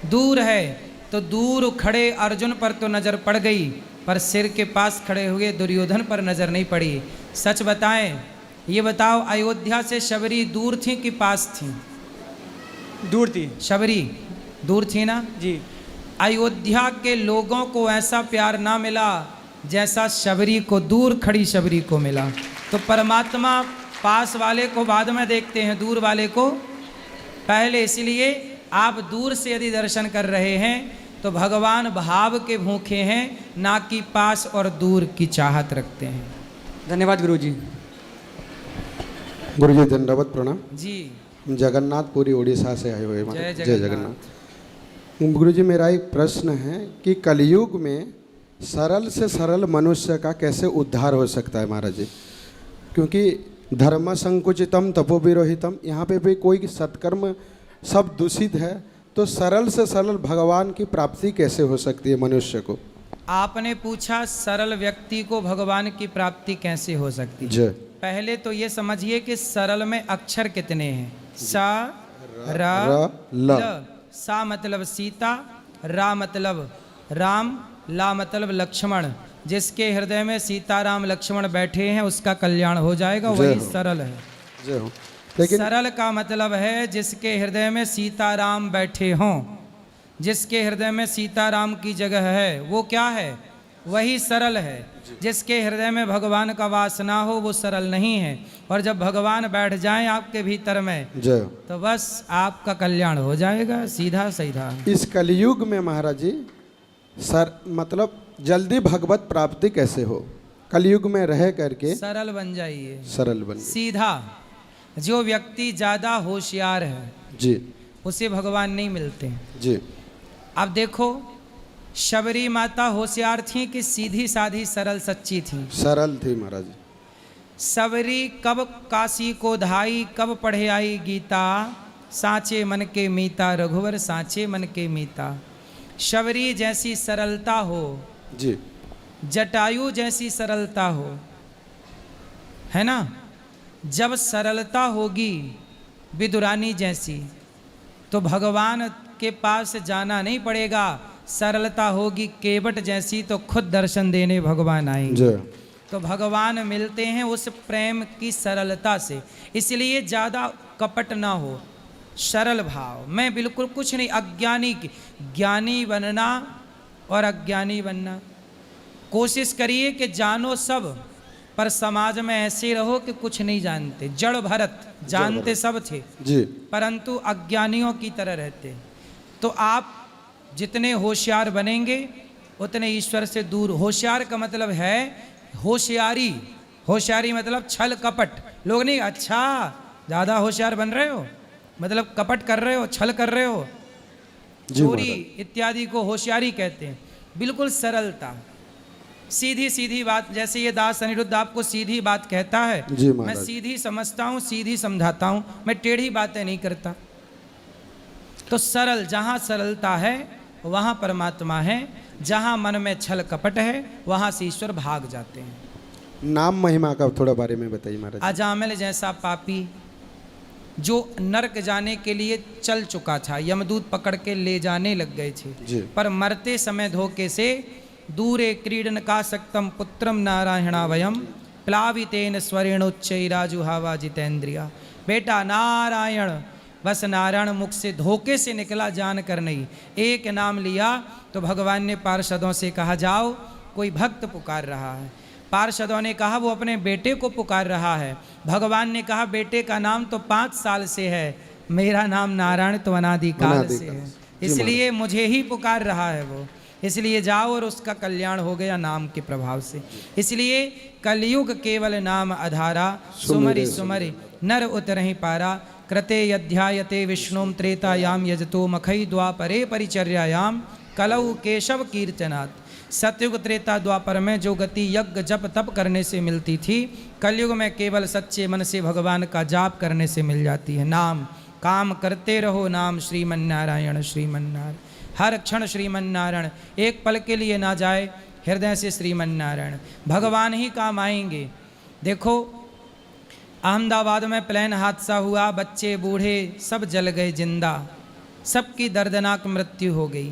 दूर है। तो दूर खड़े अर्जुन पर तो नज़र पड़ गई, पर सिर के पास खड़े हुए दुर्योधन पर नज़र नहीं पड़ी। सच बताएं, ये बताओ, अयोध्या से शबरी दूर थी कि पास थी? दूर थी। शबरी दूर थी ना जी। अयोध्या के लोगों को ऐसा प्यार ना मिला जैसा शबरी को, दूर खड़ी शबरी को मिला। तो परमात्मा पास वाले को बाद में देखते हैं, दूर वाले को पहले। इसलिए आप दूर से यदि दर्शन कर रहे हैं तो भगवान भाव के भूखे हैं, ना कि पास और दूर की चाहत रखते हैं। धन्यवाद गुरु जी। गुरु जी दंडवत प्रणाम जी। जगन्नाथपुरी उड़ीसा से आए हुए। जय जगन्नाथ। गुरु जी, मेरा एक प्रश्न है कि कलयुग में सरल से सरल मनुष्य का कैसे उद्धार हो सकता है महाराज जी? क्योंकि धर्म संकुचितम तपोविरोहितम, यहाँ पे भी कोई सत्कर्म सब दूषित है, तो सरल से सरल भगवान की प्राप्ति कैसे हो सकती है मनुष्य को? आपने पूछा सरल व्यक्ति को भगवान की प्राप्ति कैसे हो सकती है? पहले तो ये समझिए कि सरल में अक्षर कितने हैं? सा र ल। सा मतलब सीता, रा मतलब राम, ला मतलब लक्ष्मण। जिसके हृदय में सीता राम लक्ष्मण बैठे हैं उसका कल्याण हो जाएगा, वही सरल है। जय हो। लेकिन सरल का मतलब है जिसके हृदय में सीता राम बैठे हों, जिसके हृदय में सीता राम की जगह है, वो क्या है? वही सरल है। जिसके हृदय में भगवान का वास ना हो वो सरल नहीं है। और जब भगवान बैठ जाएं आपके भीतर में तो बस आपका कल्याण हो जाएगा, सीधा सीधा। इस कलयुग में महाराज जी मतलब जल्दी भगवत प्राप्ति कैसे हो? कलयुग में रह करके सरल बन जाइए, सरल बन सीधा। जो व्यक्ति ज़्यादा होशियार है जी, उसे भगवान नहीं मिलते जी। अब देखो, शबरी माता होशियार थी कि सीधी साधी सरल सच्ची थी? सरल थी महाराज। सबरी कब काशी को धाई, कब पढ़े आई गीता, सांचे मन के मीता, रघुवर सांचे मन के मीता। शबरी जैसी सरलता हो जी, जटायु जैसी सरलता हो, है ना? जब सरलता होगी विदुरानी जैसी तो भगवान के पास जाना नहीं पड़ेगा, सरलता होगी केवट जैसी तो खुद दर्शन देने भगवान आएंगे। जी तो भगवान मिलते हैं उस प्रेम की सरलता से, इसलिए ज़्यादा कपट ना हो, सरल भाव। मैं बिल्कुल कुछ नहीं, अज्ञानी की ज्ञानी बनना और अज्ञानी बनना, कोशिश करिए कि जानो सब पर समाज में ऐसे रहो कि कुछ नहीं जानते। जड़ भरत जानते सब थे जी परंतु अज्ञानियों की तरह रहते। तो आप जितने होशियार बनेंगे उतने ईश्वर से दूर। होशियार का मतलब है होशियारी, होशियारी मतलब छल कपट। लोग नहीं अच्छा ज़्यादा होशियार बन रहे हो मतलब कपट कर रहे हो, छल कर रहे हो, चोरी इत्यादि को होशियारी कहते हैं। बिल्कुल सरलता, सीधी सीधी बात। जैसे ये दास अनिरुद्ध आपको सीधी बात कहता है, जी मैं महाराज। सीधी समझता हूँ, सीधी समझाता हूँ, मैं टेढ़ी बातें नहीं करता। तो सरल, जहाँ सरलता है वहाँ परमात्मा है, जहाँ मन में छल कपट है वहाँ से ईश्वर भाग जाते हैं। नाम महिमा का थोड़ा बारे में बताइए महाराज। अजामिल जैसा पापी जो नरक जाने के लिए चल चुका था, यमदूत पकड़ के ले जाने लग गए थे, जी पर मरते समय धोखे से दूरे क्रीडन का सक्तम पुत्रम नारायणा वयम प्लावितेन स्वरेणोच्चैराजुहावा जितेंद्रिया। बेटा नारायण, बस नारायण मुख से धोखे से निकला, जान कर नहीं। एक नाम लिया तो भगवान ने पार्षदों से कहा जाओ कोई भक्त पुकार रहा है। पार्षदों ने कहा वो अपने बेटे को पुकार रहा है। भगवान ने कहा बेटे का नाम तो 5 साल से है, मेरा नाम नारायण तो अनादिकाल से है, इसलिए मुझे ही पुकार रहा है वो, इसलिए जाओ और उसका कल्याण हो गया नाम के प्रभाव से। इसलिए कलयुग केवल नाम आधारा, सुमरि सुमरि नर उतरहि पारा। कृते यध्यायते विष्णुम त्रेतायाम यजतो मखई द्वापरे परिचर्यायाम कलौ केशव कीर्तनात्। सतयुग त्रेता द्वापर में जो गति यज्ञ जप तप करने से मिलती थी, कलयुग में केवल सच्चे मन से भगवान का जाप करने से मिल जाती है। नाम काम करते रहो, नाम श्रीमन्नारायण श्रीमन्नारायण, हर क्षण श्रीमन्नारायण, एक पल के लिए ना जाए हृदय से श्रीमन्नारायण, भगवान ही काम आएंगे। देखो अहमदाबाद में प्लेन हादसा हुआ, बच्चे बूढ़े सब जल गए जिंदा, सबकी दर्दनाक मृत्यु हो गई,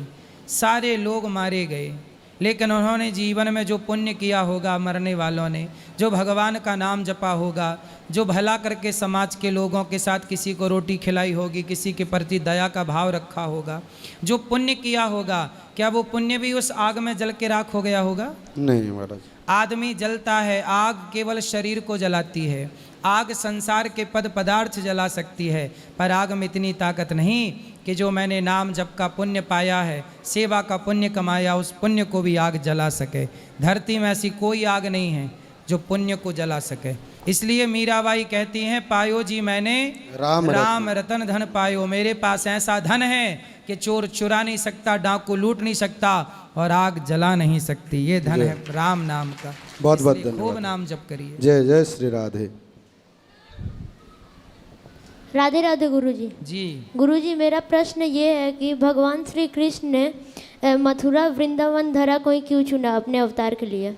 सारे लोग मारे गए। लेकिन उन्होंने जीवन में जो पुण्य किया होगा, मरने वालों ने जो भगवान का नाम जपा होगा, जो भला करके समाज के लोगों के साथ किसी को रोटी खिलाई होगी, किसी के प्रति दया का भाव रखा होगा, जो पुण्य किया होगा, क्या वो पुण्य भी उस आग में जल के राख हो गया होगा? नहीं महाराज। आदमी जलता है, आग केवल शरीर को जलाती है, आग संसार के पद पदार्थ जला सकती है, पर आग में इतनी ताकत नहीं कि जो मैंने नाम जप का पुण्य पाया है, सेवा का पुण्य कमाया, उस पुण्य को भी आग जला सके। धरती में ऐसी कोई आग नहीं है जो पुण्य को जला सके। इसलिए मीराबाई कहती हैं, पायो जी मैंने राम रतन धन पायो, मेरे पास ऐसा धन है कि चोर चुरा नहीं सकता, डाकू लूट नहीं सकता और आग जला नहीं सकती। ये धन है राम नाम का। बहुत बहुत इसलिए खूब धन्यवाद। नाम जप करिए। जय जय श्री राधे। राधे राधे गुरुजी। जी गुरुजी, मेरा प्रश्न ये है कि भगवान श्री कृष्ण ने मथुरा वृंदावन धरा को ही क्यों चुना अपने अवतार के लिए?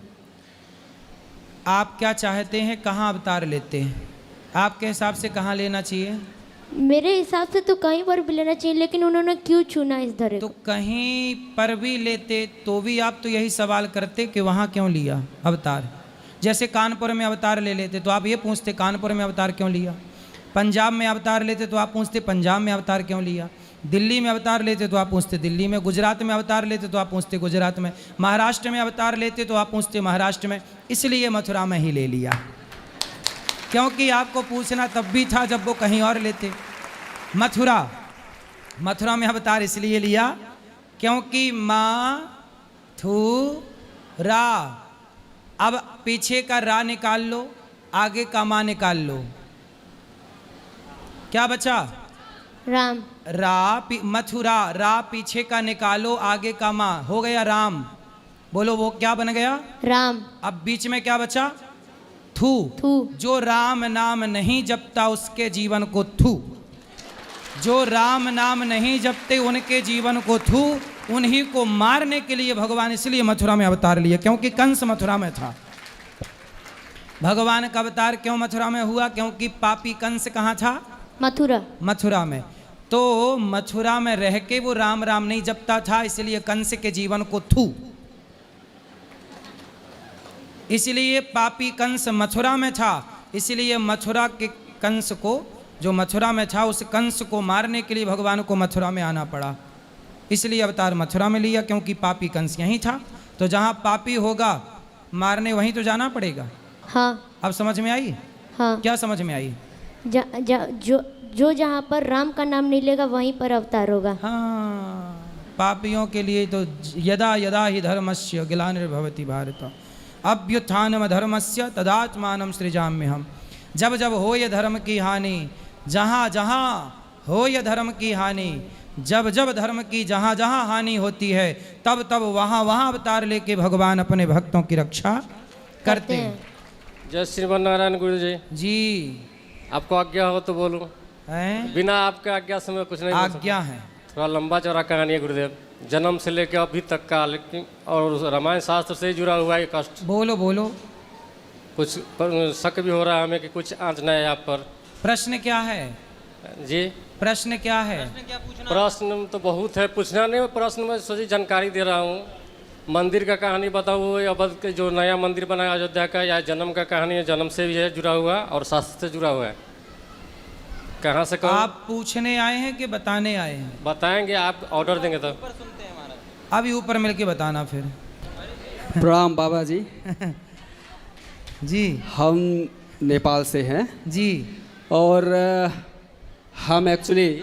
आप क्या चाहते हैं, कहाँ अवतार लेते हैं? आपके हिसाब से कहाँ लेना चाहिए? मेरे हिसाब से तो कहीं पर भी लेना चाहिए, लेकिन उन्होंने क्यों चुना इस धरे तो को? कहीं पर भी लेते तो भी आप तो यही सवाल करते कि वहाँ क्यों लिया अवतार। जैसे कानपुर में अवतार ले लेते तो आप ये पूछते कानपुर में अवतार क्यों लिया। पंजाब में अवतार लेते तो आप पूछते पंजाब में अवतार क्यों लिया। दिल्ली में अवतार लेते तो आप पूछते दिल्ली में। गुजरात में अवतार लेते तो आप पूछते गुजरात में। महाराष्ट्र में अवतार लेते तो आप पूछते महाराष्ट्र में। इसलिए मथुरा में ही ले लिया, क्योंकि आपको पूछना तब भी था जब वो कहीं और लेते। मथुरा में अवतार इसलिए लिया क्योंकि रा, अब पीछे का रा निकाल लो, आगे का माँ निकाल लो, क्या बचा? राम। मथुरा, रा पीछे का निकालो, आगे का माँ, हो गया राम। बोलो वो क्या बन गया? राम। अब बीच में क्या बचा? थू। जो राम नाम नहीं जपता उसके जीवन को थू, जो राम नाम नहीं जपते उनके जीवन को थू। उन्हीं को मारने के लिए भगवान इसलिए मथुरा में अवतार लिए, क्योंकि कंस मथुरा में था। भगवान का अवतार क्यों मथुरा में हुआ? क्योंकि पापी कंस कहाँ था? मथुरा में। तो मथुरा में रह के वो राम राम नहीं जपता था, इसलिए कंस के जीवन को थू। इसलिए पापी कंस मथुरा में था, इसलिए मथुरा के कंस को, जो मथुरा में था उस कंस को मारने के लिए भगवान को मथुरा में आना पड़ा। इसलिए अवतार मथुरा में लिया, क्योंकि पापी कंस यहीं था। तो जहाँ पापी होगा मारने वहीं तो जाना पड़ेगा। हाँ। अब समझ में आई? हाँ। क्या समझ में आई? जो जहाँ पर राम का नाम नहीं लेगा वहीं पर अवतार होगा। हाँ, पापियों के लिए तो यदा यदा ही धर्मस्य ग्लानिर्भवति भारत अभ्युत्थानम धर्मस्य तदात्मानं सृजाम्यहम्। जब जब हो ये धर्म की हानि, जहाँ जहाँ हो ये धर्म की हानि, जब जब धर्म की जहाँ जहाँ हानि होती है, तब तब वहाँ वहाँ अवतार लेके भगवान अपने भक्तों की रक्षा करते हैं। जय श्रीमान नारायण गुरु जी। जी, आपको आज्ञा हो तो बोलूं? हैं? बिना आपके आज्ञा से मैं कुछ नहीं बोल सकता। आज्ञा है। थोड़ा लंबा चौड़ा कहानी है गुरुदेव, जन्म से लेकर अभी तक का, लेकिन और रामायण शास्त्र से जुड़ा हुआ है कष्ट। बोलो बोलो। कुछ शक भी हो रहा है हमें कि कुछ आंचना है आप पर। प्रश्न क्या है जी? प्रश्न क्या है? प्रश्न तो बहुत है, पूछना नहीं, प्रश्न में सोची जानकारी दे रहा हूँ। मंदिर का कहानी बताओ, या बल्कि जो नया मंदिर बना अयोध्या का, या जन्म का कहानी है, जन्म से भी है जुड़ा हुआ और शास्त्र से जुड़ा हुआ है। कहाँ से कहूँ? आप पूछने आए हैं कि बताने आए हैं? बताएंगे, आप ऑर्डर देंगे तो। अभी ऊपर मिलके बताना फिर। प्रणाम बाबा जी। जी, हम नेपाल से हैं जी, और हम एक्चुअली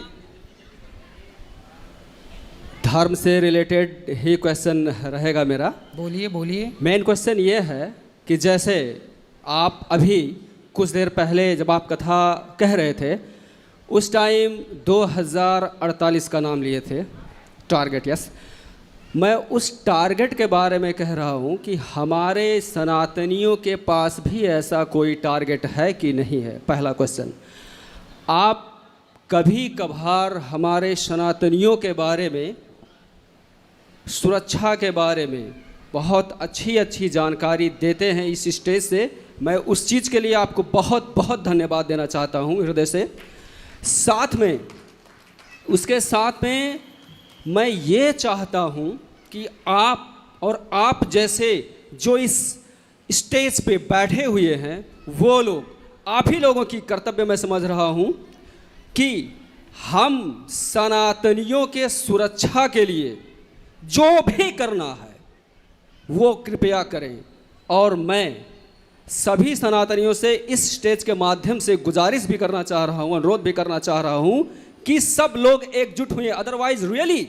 धर्म से रिलेटेड ही क्वेश्चन रहेगा मेरा। बोलिए बोलिए। मेन क्वेश्चन ये है कि जैसे आप अभी कुछ देर पहले जब आप कथा कह रहे थे, उस टाइम 2048 का नाम लिए थे, टारगेट। यस, मैं उस टारगेट के बारे में कह रहा हूँ कि हमारे सनातनियों के पास भी ऐसा कोई टारगेट है कि नहीं है। पहला क्वेश्चन। आप कभी कभार हमारे सनातनियों के बारे में, सुरक्षा के बारे में बहुत अच्छी अच्छी जानकारी देते हैं इस स्टेज से। मैं उस चीज़ के लिए आपको बहुत बहुत धन्यवाद देना चाहता हूँ हृदय से। साथ में, उसके साथ में मैं ये चाहता हूँ कि आप और आप जैसे जो इस स्टेज पे बैठे हुए हैं, वो लोग, आप ही लोगों की कर्तव्य मैं समझ रहा हूँ कि हम सनातनियों के सुरक्षा के लिए जो भी करना है वो कृपया करें। और मैं सभी सनातनियों से इस स्टेज के माध्यम से गुजारिश भी करना चाह रहा हूँ, अनुरोध भी करना चाह रहा हूँ कि सब लोग एकजुट हुए। अदरवाइज रियली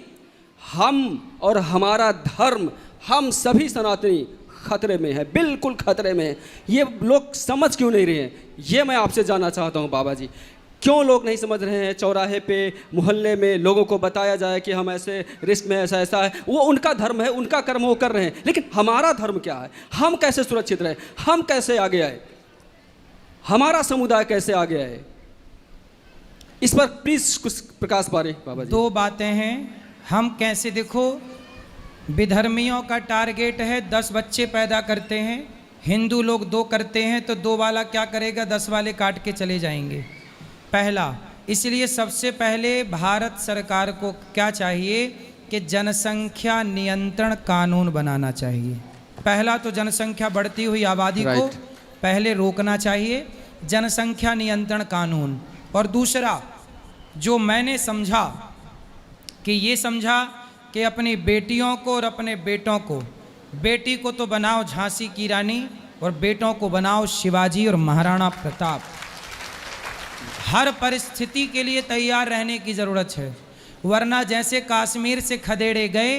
हम और हमारा धर्म, हम सभी सनातनी खतरे में है, बिल्कुल खतरे में है। ये लोग समझ क्यों नहीं रहे हैं, ये मैं आपसे जानना चाहता हूँ बाबा जी। क्यों लोग नहीं समझ रहे हैं? चौराहे पे, मोहल्ले में लोगों को बताया जाए कि हम ऐसे रिस्क में, ऐसा ऐसा है। वो उनका धर्म है, उनका कर्म वो कर रहे हैं, लेकिन हमारा धर्म क्या है? हम कैसे सुरक्षित रहे? हम कैसे आगे आए? हमारा समुदाय कैसे आगे आए? इस पर प्लीज कुछ प्रकाश पारे बाबा जी। 2 बातें हैं। हम कैसे, देखो, विधर्मियों का टारगेट है 10 बच्चे पैदा करते हैं, हिंदू लोग 2 करते हैं, तो 2 वाला क्या करेगा? 10 वाले काट के चले जाएंगे। पहला, इसलिए सबसे पहले भारत सरकार को क्या चाहिए कि जनसंख्या नियंत्रण कानून बनाना चाहिए। पहला तो जनसंख्या बढ़ती हुई आबादी को पहले रोकना चाहिए, जनसंख्या नियंत्रण कानून। और दूसरा जो मैंने समझा कि ये समझा कि अपनी बेटियों को और अपने बेटों को, बेटी को तो बनाओ झांसी की रानी और बेटों को बनाओ शिवाजी और महाराणा प्रताप। हर परिस्थिति के लिए तैयार रहने की ज़रूरत है, वरना जैसे कश्मीर से खदेड़े गए,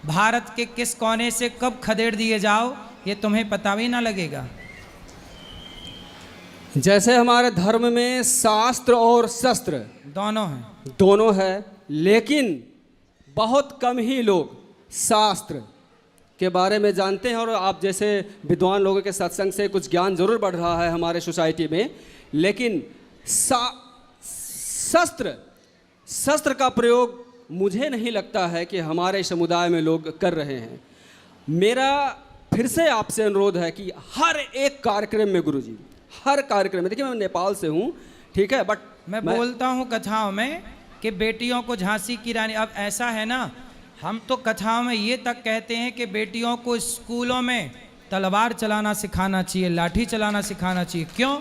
भारत के किस कोने से कब खदेड़ दिए जाओ ये तुम्हें पता भी ना लगेगा। जैसे हमारे धर्म में शास्त्र और शस्त्र दोनों है, लेकिन बहुत कम ही लोग शास्त्र के बारे में जानते हैं। और आप जैसे विद्वान लोगों के सत्संग से कुछ ज्ञान जरूर बढ़ रहा है हमारे सोसाइटी में, लेकिन शस्त्र का प्रयोग मुझे नहीं लगता है कि हमारे समुदाय में लोग कर रहे हैं। मेरा फिर से आपसे अनुरोध है कि हर एक कार्यक्रम में गुरुजी, हर कार्यक्रम में, देखिए मैं नेपाल से हूँ, ठीक है, बट मैं बोलता हूँ कथाओं में कि बेटियों को झांसी की रानी, अब ऐसा है ना, हम तो कथाओं में ये तक कहते हैं कि बेटियों को स्कूलों में तलवार चलाना सिखाना चाहिए, लाठी चलाना सिखाना चाहिए। क्यों?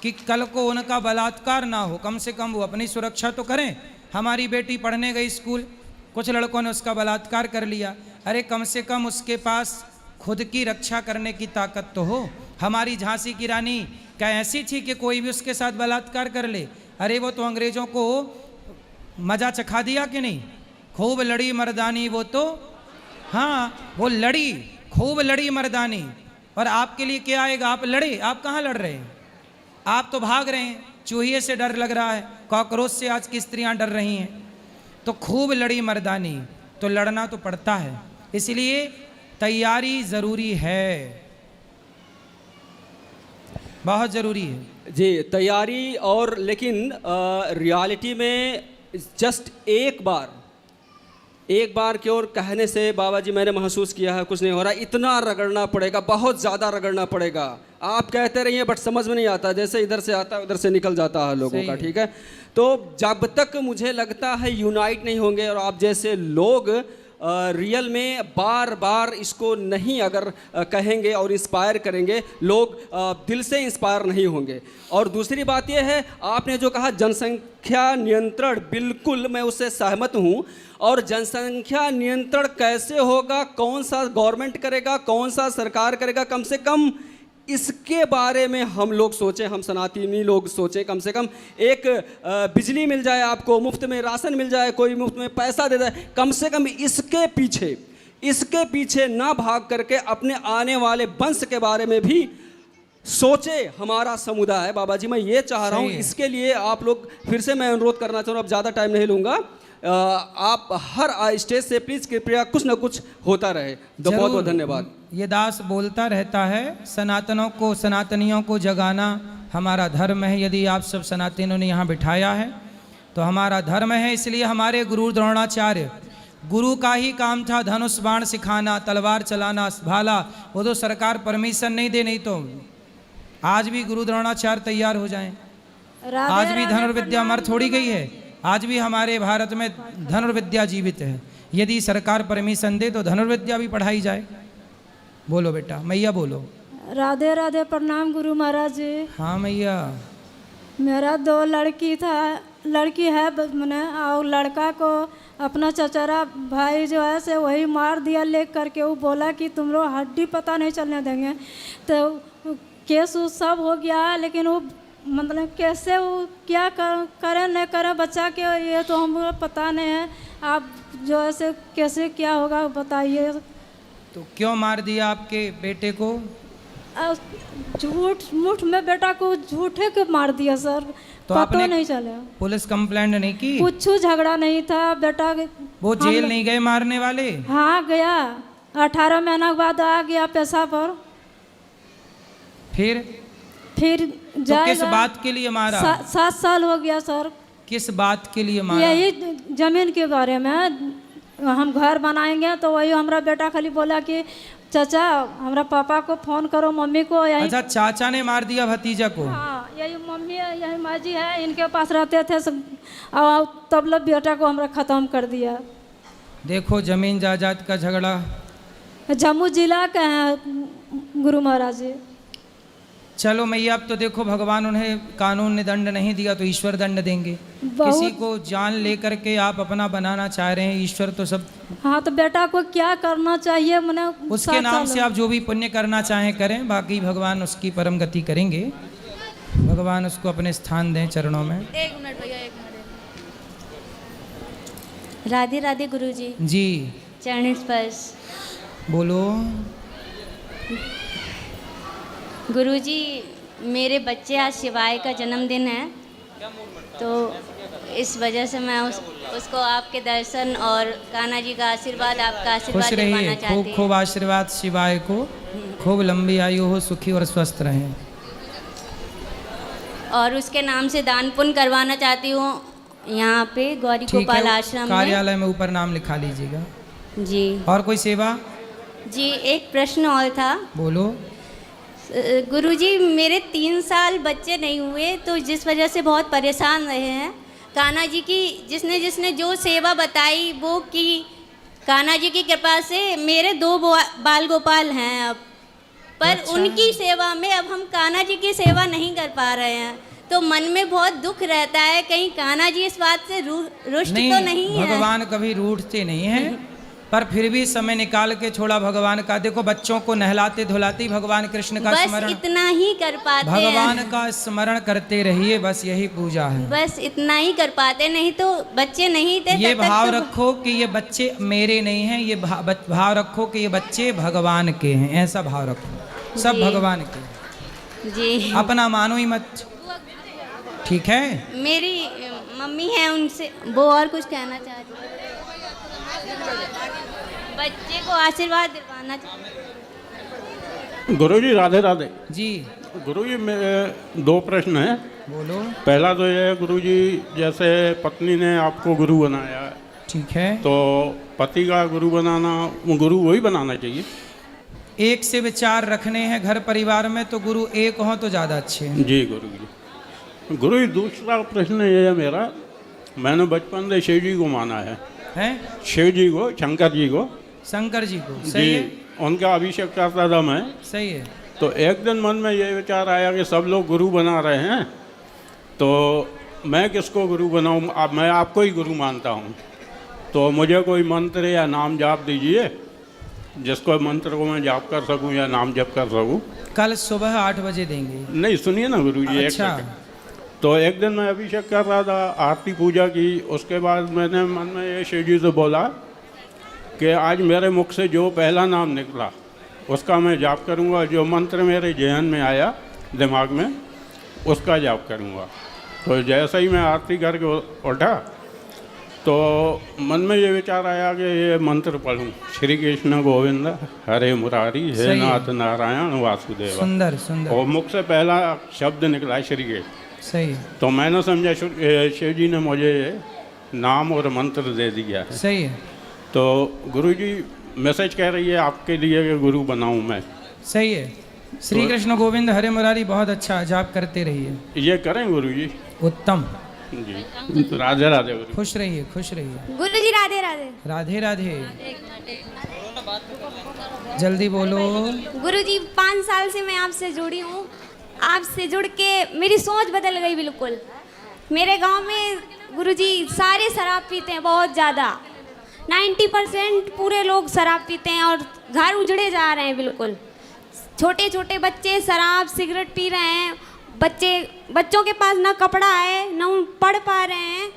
कि कल को उनका बलात्कार ना हो, कम से कम वो अपनी सुरक्षा तो करें। हमारी बेटी पढ़ने गई स्कूल, कुछ लड़कों ने उसका बलात्कार कर लिया, अरे कम से कम उसके पास खुद की रक्षा करने की ताकत तो हो। हमारी झांसी की रानी क्या ऐसी थी कि कोई भी उसके साथ बलात्कार कर ले? अरे वो तो अंग्रेजों को मजा चखा दिया कि नहीं? खूब लड़ी मर्दानी वो तो, हाँ वो लड़ी, खूब लड़ी मर्दानी। और आपके लिए क्या आएगा? आप लड़े, आप कहाँ लड़ रहे हैं? आप तो भाग रहे हैं, चूहिए से डर लग रहा है, कॉकरोच से आज की स्त्रियां डर रही हैं। तो खूब लड़ी मर्दानी, तो लड़ना तो पड़ता है, इसलिए तैयारी ज़रूरी है, बहुत ज़रूरी है जी तैयारी। और लेकिन रियलिटी में जस्ट एक बार की ओर कहने से बाबा जी मैंने महसूस किया है कुछ नहीं हो रहा, इतना रगड़ना पड़ेगा, बहुत ज़्यादा रगड़ना पड़ेगा। आप कहते रहिए बट समझ में नहीं आता, जैसे इधर से आता है उधर से निकल जाता है लोगों का, ठीक है। तो जब तक मुझे लगता है यूनाइट नहीं होंगे और आप जैसे लोग रियल में बार बार इसको नहीं अगर कहेंगे और इंस्पायर करेंगे, लोग दिल से इंस्पायर नहीं होंगे। और दूसरी बात यह है, आपने जो कहा जनसंख्या नियंत्रण, बिल्कुल मैं उससे सहमत हूँ। और जनसंख्या नियंत्रण कैसे होगा, कौन सा गवर्नमेंट करेगा, कौन सा सरकार करेगा, कम से कम इसके बारे में हम लोग सोचें, हम सनातनी लोग सोचें। कम से कम एक बिजली मिल जाए आपको, मुफ्त में राशन मिल जाए, कोई मुफ्त में पैसा दे दे, कम से कम इसके पीछे ना भाग करके अपने आने वाले वंश के बारे में भी सोचे हमारा समुदाय। बाबा जी मैं ये चाह रहा हूँ, इसके लिए आप लोग, फिर से मैं अनुरोध करना चाह रहा हूँ, अब ज़्यादा टाइम नहीं लूँगा, आप हर स्टेज से प्लीज़ कृपया कुछ ना कुछ होता रहे। तो बहुत बहुत धन्यवाद। ये दास बोलता रहता है, सनातनियों को जगाना हमारा धर्म है। यदि आप सब सनातनियों ने यहाँ बिठाया है तो हमारा धर्म है। इसलिए हमारे गुरु द्रोणाचार्य, गुरु का ही काम था धनुष बाण सिखाना, तलवार चलाना, भाला। वो तो सरकार परमिशन नहीं दे, नहीं तो आज भी गुरु द्रोणाचार्य तैयार हो जाएं। आज भी धनुर्विद्या मर थोड़ी गई है, आज भी हमारे भारत में धनुर्विद्या जीवित है। यदि सरकार परमिशन दे तो धनुर्विद्या भी पढ़ाई जाए। बोलो बेटा, मैया बोलो। राधे राधे, प्रणाम गुरु महाराज जी। हाँ मैया। मेरा 2 लड़की है मैंने, और लड़का को अपना चचरा भाई जो है से वही मार दिया ले करके। वो बोला कि तुम लोग हड्डी पता नहीं चलने देंगे। तो केस सब हो गया, लेकिन वो मतलब कैसे वो क्या करें न करें बच्चा के, ये तो हमको पता नहीं है। आप जो ऐसे कैसे क्या होगा बताइए। तो क्यों मार दिया आपके बेटे को? झूठ मुठ में बेटा को झूठे के मार दिया सर। तो पता नहीं चला। पुलिस कंप्लेंट नहीं की? कुछ झगड़ा नहीं था बेटा। वो जेल नहीं गए मारने वाले? हाँ गया, 18 महीना के बाद आ गया पैसा पर। फिर जाएगा। तो किस बात के लिए मारा? 7 साल हो गया सर। किस बात के लिए मारा? यही जमीन के बारे में, हम घर बनाएंगे। तो वही हमारा बेटा खाली बोला कि चाचा हमारा पापा को फोन करो, मम्मी को। अच्छा, चाचा ने मार दिया भतीजा को? हाँ, यही मम्मी यही माँ जी है, इनके पास रहते थे सब, और तब लोग बेटा को हमारा ख़त्म कर दिया। देखो जमीन जायदाद का झगड़ा। जम्मू जिला का है गुरु महाराज जी। चलो मैया, अब तो देखो भगवान उन्हें कानून ने दंड नहीं दिया तो ईश्वर दंड देंगे। किसी को जान लेकर के आप अपना बनाना चाह रहे हैं, ईश्वर तो सब। हाँ, तो बेटा को क्या करना चाहिए मैंने उसके नाम से आप जो भी पुण्य करना चाहें करें, बाकी भगवान उसकी परम गति करेंगे। भगवान उसको अपने स्थान दें चरणों में। 1 मिनट भैया, 1 मिनट। राधे राधे गुरु जी। जी चरण स्पर्श। बोलो। गुरुजी, मेरे बच्चे आज शिवाय का जन्मदिन है, तो इस वजह से मैं उसको आपके दर्शन और कान्हा जी का आशीर्वाद, आपका आशीर्वाद दिलवाना चाहती हूँ। खूब खूब आशीर्वाद शिवाय को, खूब लंबी आयु हो, सुखी और स्वस्थ रहें। और उसके नाम से दान पुण्य करवाना चाहती हूँ यहाँ पे गौरी गोपाल आश्रम में। कार्यालय में ऊपर नाम लिखा लीजिएगा जी। और कोई सेवा? जी, एक प्रश्न और था। बोलो। गुरुजी, मेरे 3 साल बच्चे नहीं हुए, तो जिस वजह से बहुत परेशान रहे हैं। कान्हा जी की जिसने जिसने जो सेवा बताई वो की। कान्हा जी की कृपा से मेरे 2 बाल गोपाल हैं अब, पर अच्छा। उनकी सेवा में अब हम कान्हा जी की सेवा नहीं कर पा रहे हैं, तो मन में बहुत दुख रहता है कहीं कान्हा जी इस बात से रुष्ट तो नहीं है। भगवान कभी रूठते नहीं हैं, पर फिर भी समय निकाल के छोड़ा भगवान का। देखो बच्चों को नहलाते धुलाते ही भगवान कृष्ण का बस स्मरण, इतना ही कर पाते हैं। भगवान का स्मरण करते रहिए, बस यही पूजा है। बस इतना ही कर पाते, नहीं तो बच्चे नहीं थे। ये तब तक भाव तो रखो कि ये बच्चे मेरे नहीं हैं, ये भाव रखो कि ये बच्चे भगवान के हैं, ऐसा भाव रखो। सब जी। भगवान के हैं। जी। अपना मानो ही मत, ठीक है। मेरी मम्मी है, उनसे वो और कुछ कहना चाहती है, बच्चे को आशीर्वाद दिलवाना चाहती। गुरुजी राधे राधे जी। गुरुजी मेरे 2 प्रश्न हैं। बोलो। पहला तो ये है गुरुजी, जैसे पत्नी ने आपको गुरु बनाया, ठीक है, तो पति का गुरु बनाना, गुरु वही बनाना चाहिए। एक से विचार रखने हैं घर परिवार में तो गुरु एक हो तो ज़्यादा अच्छे हैं। जी गुरुजी। गुरुजी दूसरा प्रश्न ये है मेरा, मैंने बचपन से शिव जी को माना है। हैं? शिव जी को, शंकर जी को। शंकर जी को, सही है। उनका अभिषेक करता था मैं। सही है। तो एक दिन मन में ये विचार आया कि सब लोग गुरु बना रहे हैं, तो मैं किसको गुरु बनाऊं? अब मैं आपको ही गुरु मानता हूं, तो मुझे कोई मंत्र या नाम जाप दीजिए, जिसको मंत्र को मैं जाप कर सकूं या नाम जप कर सकूं। कल सुबह 8 बजे देंगे। नहीं सुनिए ना गुरुजी, अच्छा। एक सेकंड। तो एक दिन मैं अभिषेक कर रहा था, आरती पूजा की, उसके बाद मैंने मन में ये शिव जी से बोला कि आज मेरे मुख से जो पहला नाम निकला उसका मैं जाप करूंगा, जो मंत्र मेरे जहन में आया दिमाग में उसका जाप करूंगा। तो जैसे ही मैं आरती करके उठा तो मन में ये विचार आया कि ये मंत्र पढ़ूं, श्री कृष्ण गोविंद हरे मुरारी हे सही है। नाथ नारायण वासुदेव। सुंदर सुंदर। और मुख से पहला शब्द निकला श्री कृष्ण। सही। तो मैंने समझा शिव जी ने मुझे नाम और मंत्र दे दिया है। सही है। तो गुरुजी मैसेज कह रही है आपके लिए कि गुरु बनाऊं मैं। सही है। श्री कृष्ण गोविंद हरे मुरारी बहुत अच्छा, जाप करते रहिए। ये करें गुरुजी? उत्तम जी। राधे राधे गुरु। खुश रहिए, खुश रहिए। गुरुजी राधे राधे। राधे राधे। जल्दी बोलो। गुरुजी 5 साल से मैं आपसे जुड़ी हूँ, आपसे जुड़ के मेरी सोच बदल गई बिल्कुल। मेरे गांव में गुरुजी सारे शराब पीते हैं, बहुत ज़्यादा 90% पूरे लोग शराब पीते हैं और घर उजड़े जा रहे हैं बिल्कुल। छोटे छोटे बच्चे शराब सिगरेट पी रहे हैं, बच्चों के पास ना कपड़ा है ना पढ़ पा रहे हैं,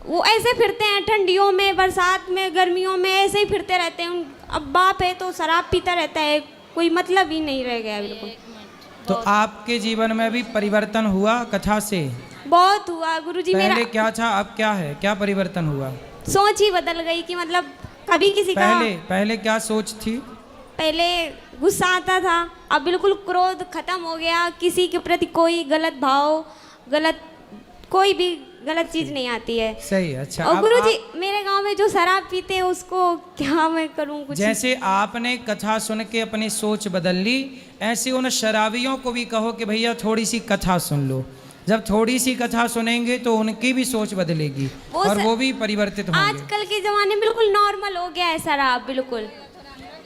वो ऐसे फिरते हैं ठंडियों में, बरसात में, गर्मियों में ऐसे ही फिरते रहते हैं। अब बाप है तो शराब पीता रहता है, कोई मतलब ही नहीं रह गया बिल्कुल। तो आपके जीवन में भी परिवर्तन हुआ कथा से? बहुत हुआ गुरुजी। पहले मेरा क्या था, अब क्या है? क्या परिवर्तन हुआ? सोच ही बदल गई कि मतलब कभी किसी का पहले क्या सोच थी? पहले गुस्सा आता था, अब बिल्कुल क्रोध खत्म हो गया। किसी के प्रति कोई गलत भाव, कोई भी गलत चीज नहीं आती है। सही। अच्छा। और गुरुजी मेरे गांव में जो शराब पीते हैं उसको क्या मैं करूं? कुछ जैसे आपने कथा सुन के अपनी सोच बदल ली, ऐसे उन शराबियों को भी कहो कि भैया थोड़ी सी कथा सुन लो। जब थोड़ी सी कथा सुनेंगे तो उनकी भी सोच बदलेगी और वो भी परिवर्तित होंगे। आजकल के जमाने में बिल्कुल नॉर्मल हो गया है शराब, बिल्कुल।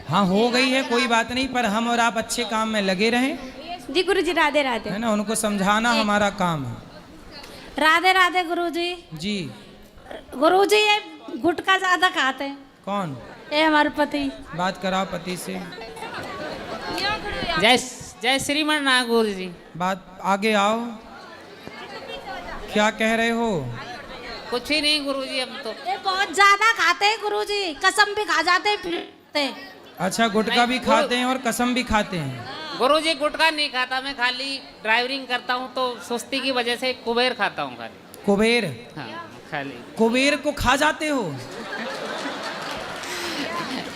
हाँ हो गई है, कोई बात नहीं, पर हम और आप अच्छे काम में लगे रहें। जी गुरुजी राधे राधे। है ना, उनको समझाना हमारा काम है। राधे राधे गुरुजी। जी। गुरुजी ये गुटखा ज्यादा खाते हैं। कौन? ये हमारे पति। बात कराओ पति से। जय श्रीमन ना गुरुजी। बात आगे आओ, क्या कह रहे हो? कुछ ही नहीं गुरुजी, हम तो ये बहुत ज्यादा खाते हैं गुरुजी, कसम भी खा जाते हैं, फिरते हैं। अच्छा, गुटखा भी खाते हैं और कसम भी खाते हैं? गुरुजी गुटखा नहीं खाता मैं, खाली ड्राइवरिंग करता हूँ तो सुस्ती की वजह से कुबेर खाता हूँ खाली। कुबेर? हाँ खाली। कुबेर को खा जाते हो?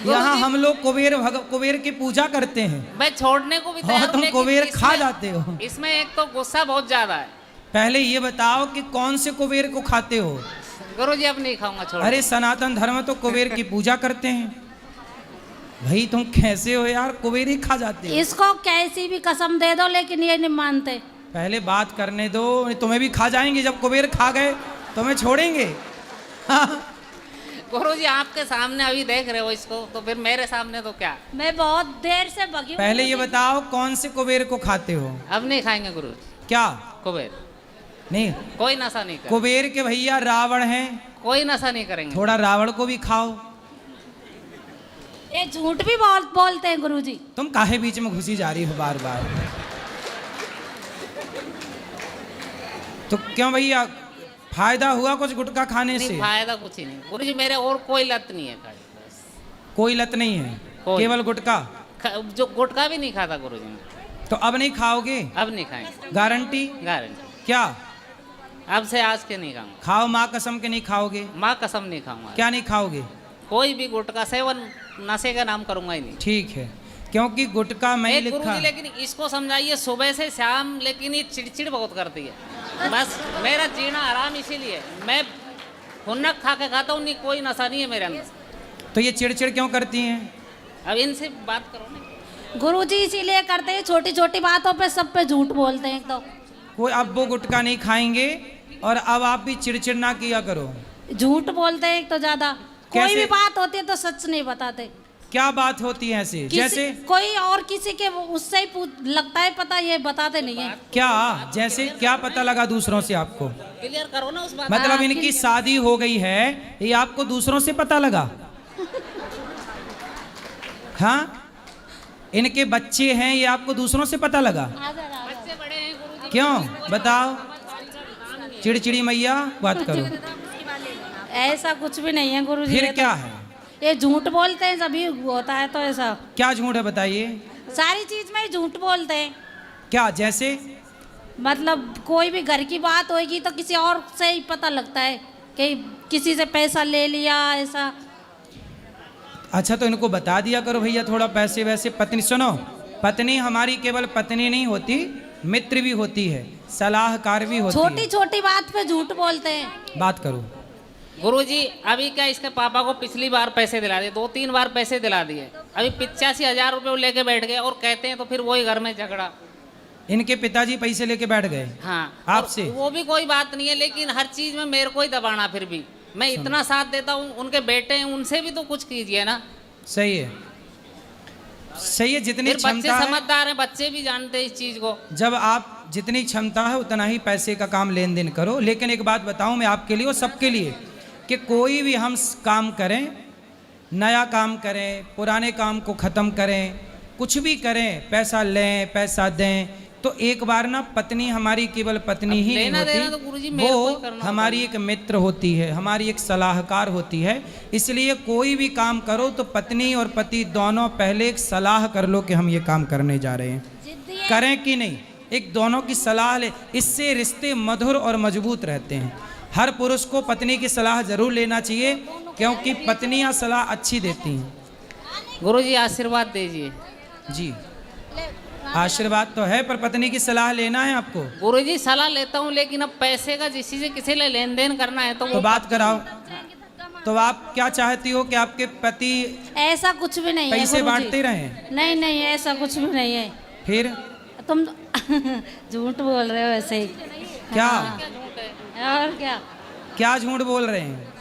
यहाँ हम लोग कुबेर की पूजा करते हैं। मैं छोड़ने को भी तैयार हूं, तुम लेकिन कुबेर खा जाते हो? इसमें एक तो गुस्सा बहुत ज्यादा है। पहले ये बताओ कि कौन से कुबेर को खाते हो? गुरुजी अब नहीं खाऊंगा, छोड़। अरे सनातन धर्म तो कुबेर की पूजा करते हैं। भाई तुम कैसे हो यार, कुबेर ही खा जाते हो? इसको कैसी भी कसम दे दो लेकिन ये नहीं मानते। पहले बात करने दो, तुम्हें भी खा जाएंगे। जब कुबेर खा गए तुम्हें छोड़ेंगे? गुरुजी आपके सामने अभी देख रहे हो इसको, तो फिर मेरे सामने तो क्या। मैं बहुत देर से भगी हूँ। पहले ये बताओ कौन से कुबेर को खाते हो? अब नहीं खाएंगे गुरु। क्या? कुबेर नहीं, कोई नशा नहीं करेंगे। कुबेर के भैया रावण हैं, कोई नशा नहीं करेंगे। थोड़ा रावण को भी खाओ। ये झूठ भी बहुत बोलते हैं गुरुजी। तुम काहे बीच में घुसी जा रही हो बार बार? तो क्यों भैया, फायदा हुआ कुछ गुटखा खाने से? नहीं, फायदा कुछ ही नहीं गुरुजी, मेरे और कोई लत नहीं है खाली, बस। कोई लत नहीं है, केवल गुटखा? जो गुटखा भी नहीं खाता गुरुजी। तो अब नहीं खाओगे? अब नहीं खाएंगे। गारंटी? गारंटी। क्या? अब से आज के नहीं खाऊंगा। खाओ, माँ कसम के नहीं खाओगे? माँ कसम नहीं खाऊंगा। क्या नहीं खाओगे? कोई भी गुटखा सेवन नशे का नाम करूंगा ही नहीं। ठीक है, क्योंकि गुटखा मैं ही लिखा। गुरुजी लेकिन इसको समझाइए सुबह से शाम, लेकिन ये चिड़चिड़ बहुत करती है। बस मेरा जीना आराम इसीलिए मैं हुन्नक खा के खाता हूँ, नहीं कोई नशा नहीं है मेरे अंदर। तो ये चिड़चिड़ क्यों करती हैं? अब इनसे बात करो ना। गुरुजी इसीलिए करते हैं, छोटी छोटी बातों पे सब पे झूठ बोलते हैं। तो कोई अब वो गुटखा नहीं खाएंगे और अब आप भी चिड़चिड़ ना किया करो। झूठ बोलते हैं एक तो ज्यादा। कोई कैसे? भी बात होती है तो सच नहीं बताते। क्या बात होती है ऐसे? जैसे कोई और किसी के उससे ही लगता है पता, ये बताते नहीं है। क्या? जैसे क्या पता लगा दूसरों से आपको? क्लियर करो ना उस बात। मतलब इनकी शादी हो गई है, ये आपको दूसरों से पता लगा? हाँ, इनके बच्चे हैं, ये आपको दूसरों से पता लगा? बच्चे बड़े हैं गुरुजी। क्यों बताओ? चिड़चिड़ी मैया बात करो। ऐसा कुछ भी नहीं है गुरुजी। फिर क्या है? ये झूठ बोलते हैं, जब होता है तो ऐसा। क्या झूठ है बताइए? सारी चीज में झूठ बोलते हैं। क्या? जैसे मतलब कोई भी घर की बात होगी तो किसी और से ही पता लगता है कि किसी से पैसा ले लिया, ऐसा। अच्छा, तो इनको बता दिया करो भैया थोड़ा पैसे वैसे। पत्नी सुनो, पत्नी हमारी केवल पत्नी नहीं होती, मित्र भी होती है, सलाहकार भी होती है। छोटी छोटी बात पे झूठ बोलते हैं। बात करो। गुरुजी अभी क्या, इसके पापा को पिछली बार पैसे दिला दिए, 2-3 बार पैसे दिला दिए, अभी 85,000 रुपये लेके बैठ गए और कहते हैं तो फिर वही घर में झगड़ा। इनके पिताजी पैसे लेके बैठ गए? हाँ। आपसे? वो भी कोई बात नहीं है, लेकिन हर चीज में मेरे को ही दबाना। फिर भी मैं इतना साथ देता हूँ, उनके बेटे हैं, उनसे भी तो कुछ कीजिए ना। सही है, सही है। जितनी बच्चे क्षमता है, समझदार हैं, बच्चे भी जानते हैं इस चीज को। जब आप जितनी क्षमता है उतना ही पैसे का काम लेन देन करो। लेकिन एक बात बताऊं मैं आपके लिए और सबके लिए, कि कोई भी हम काम करें, नया काम करें, पुराने काम को ख़त्म करें, कुछ भी करें, पैसा लें, पैसा दें, तो एक बार ना पत्नी हमारी केवल पत्नी ही नहीं होती, वो हमारी एक मित्र होती है, हमारी एक सलाहकार होती है। इसलिए कोई भी काम करो तो पत्नी और पति दोनों पहले एक सलाह कर लो कि हम ये काम करने जा रहे हैं, करें कि नहीं। एक दोनों की सलाह ले, इससे रिश्ते मधुर और मजबूत रहते हैं। हर पुरुष को पत्नी की सलाह जरूर लेना चाहिए, क्योंकि पत्नियां सलाह अच्छी देती हैं। गुरुजी आशीर्वाद दीजिए। जी, आशीर्वाद तो है, पर पत्नी की सलाह लेना है आपको। गुरुजी सलाह लेता हूँ, लेकिन अब पैसे का किसी से किसी ले लेन देन करना है तो बात कराओ। तो आप क्या चाहती हो कि आपके पति ऐसा कुछ भी नहीं है, पैसे बांटते रहे? नहीं नहीं, ऐसा कुछ भी नहीं है। फिर तुम झूठ बोल रहे हो ऐसे ही। क्या? और क्या? क्या झूठ बोल रहे हैं?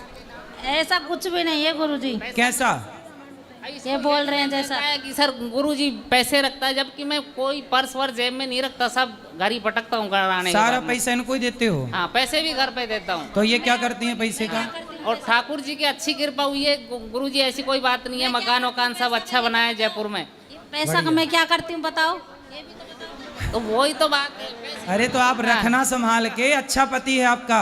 ऐसा कुछ भी नहीं है गुरुजी। कैसा? ये बोल रहे हैं जैसा कि सर गुरुजी पैसे रखता है, जबकि मैं कोई पर्स वर्स जेब में नहीं रखता, सब घर ही पटकता हूँ घर आने के बाद। सारा पैसा इनको ही देते हो? हाँ, पैसे भी घर पे देता हूँ। तो ये क्या करती हैं पैसे का? और ठाकुर जी की अच्छी कृपा हुई है गुरुजी, ऐसी कोई बात नहीं है, मकान वकान सब अच्छा बनाया है जयपुर में। पैसा का मैं क्या करती हूँ बताओ? तो वही तो बात है। अरे तो आप रखना संभाल के, अच्छा पति है आपका,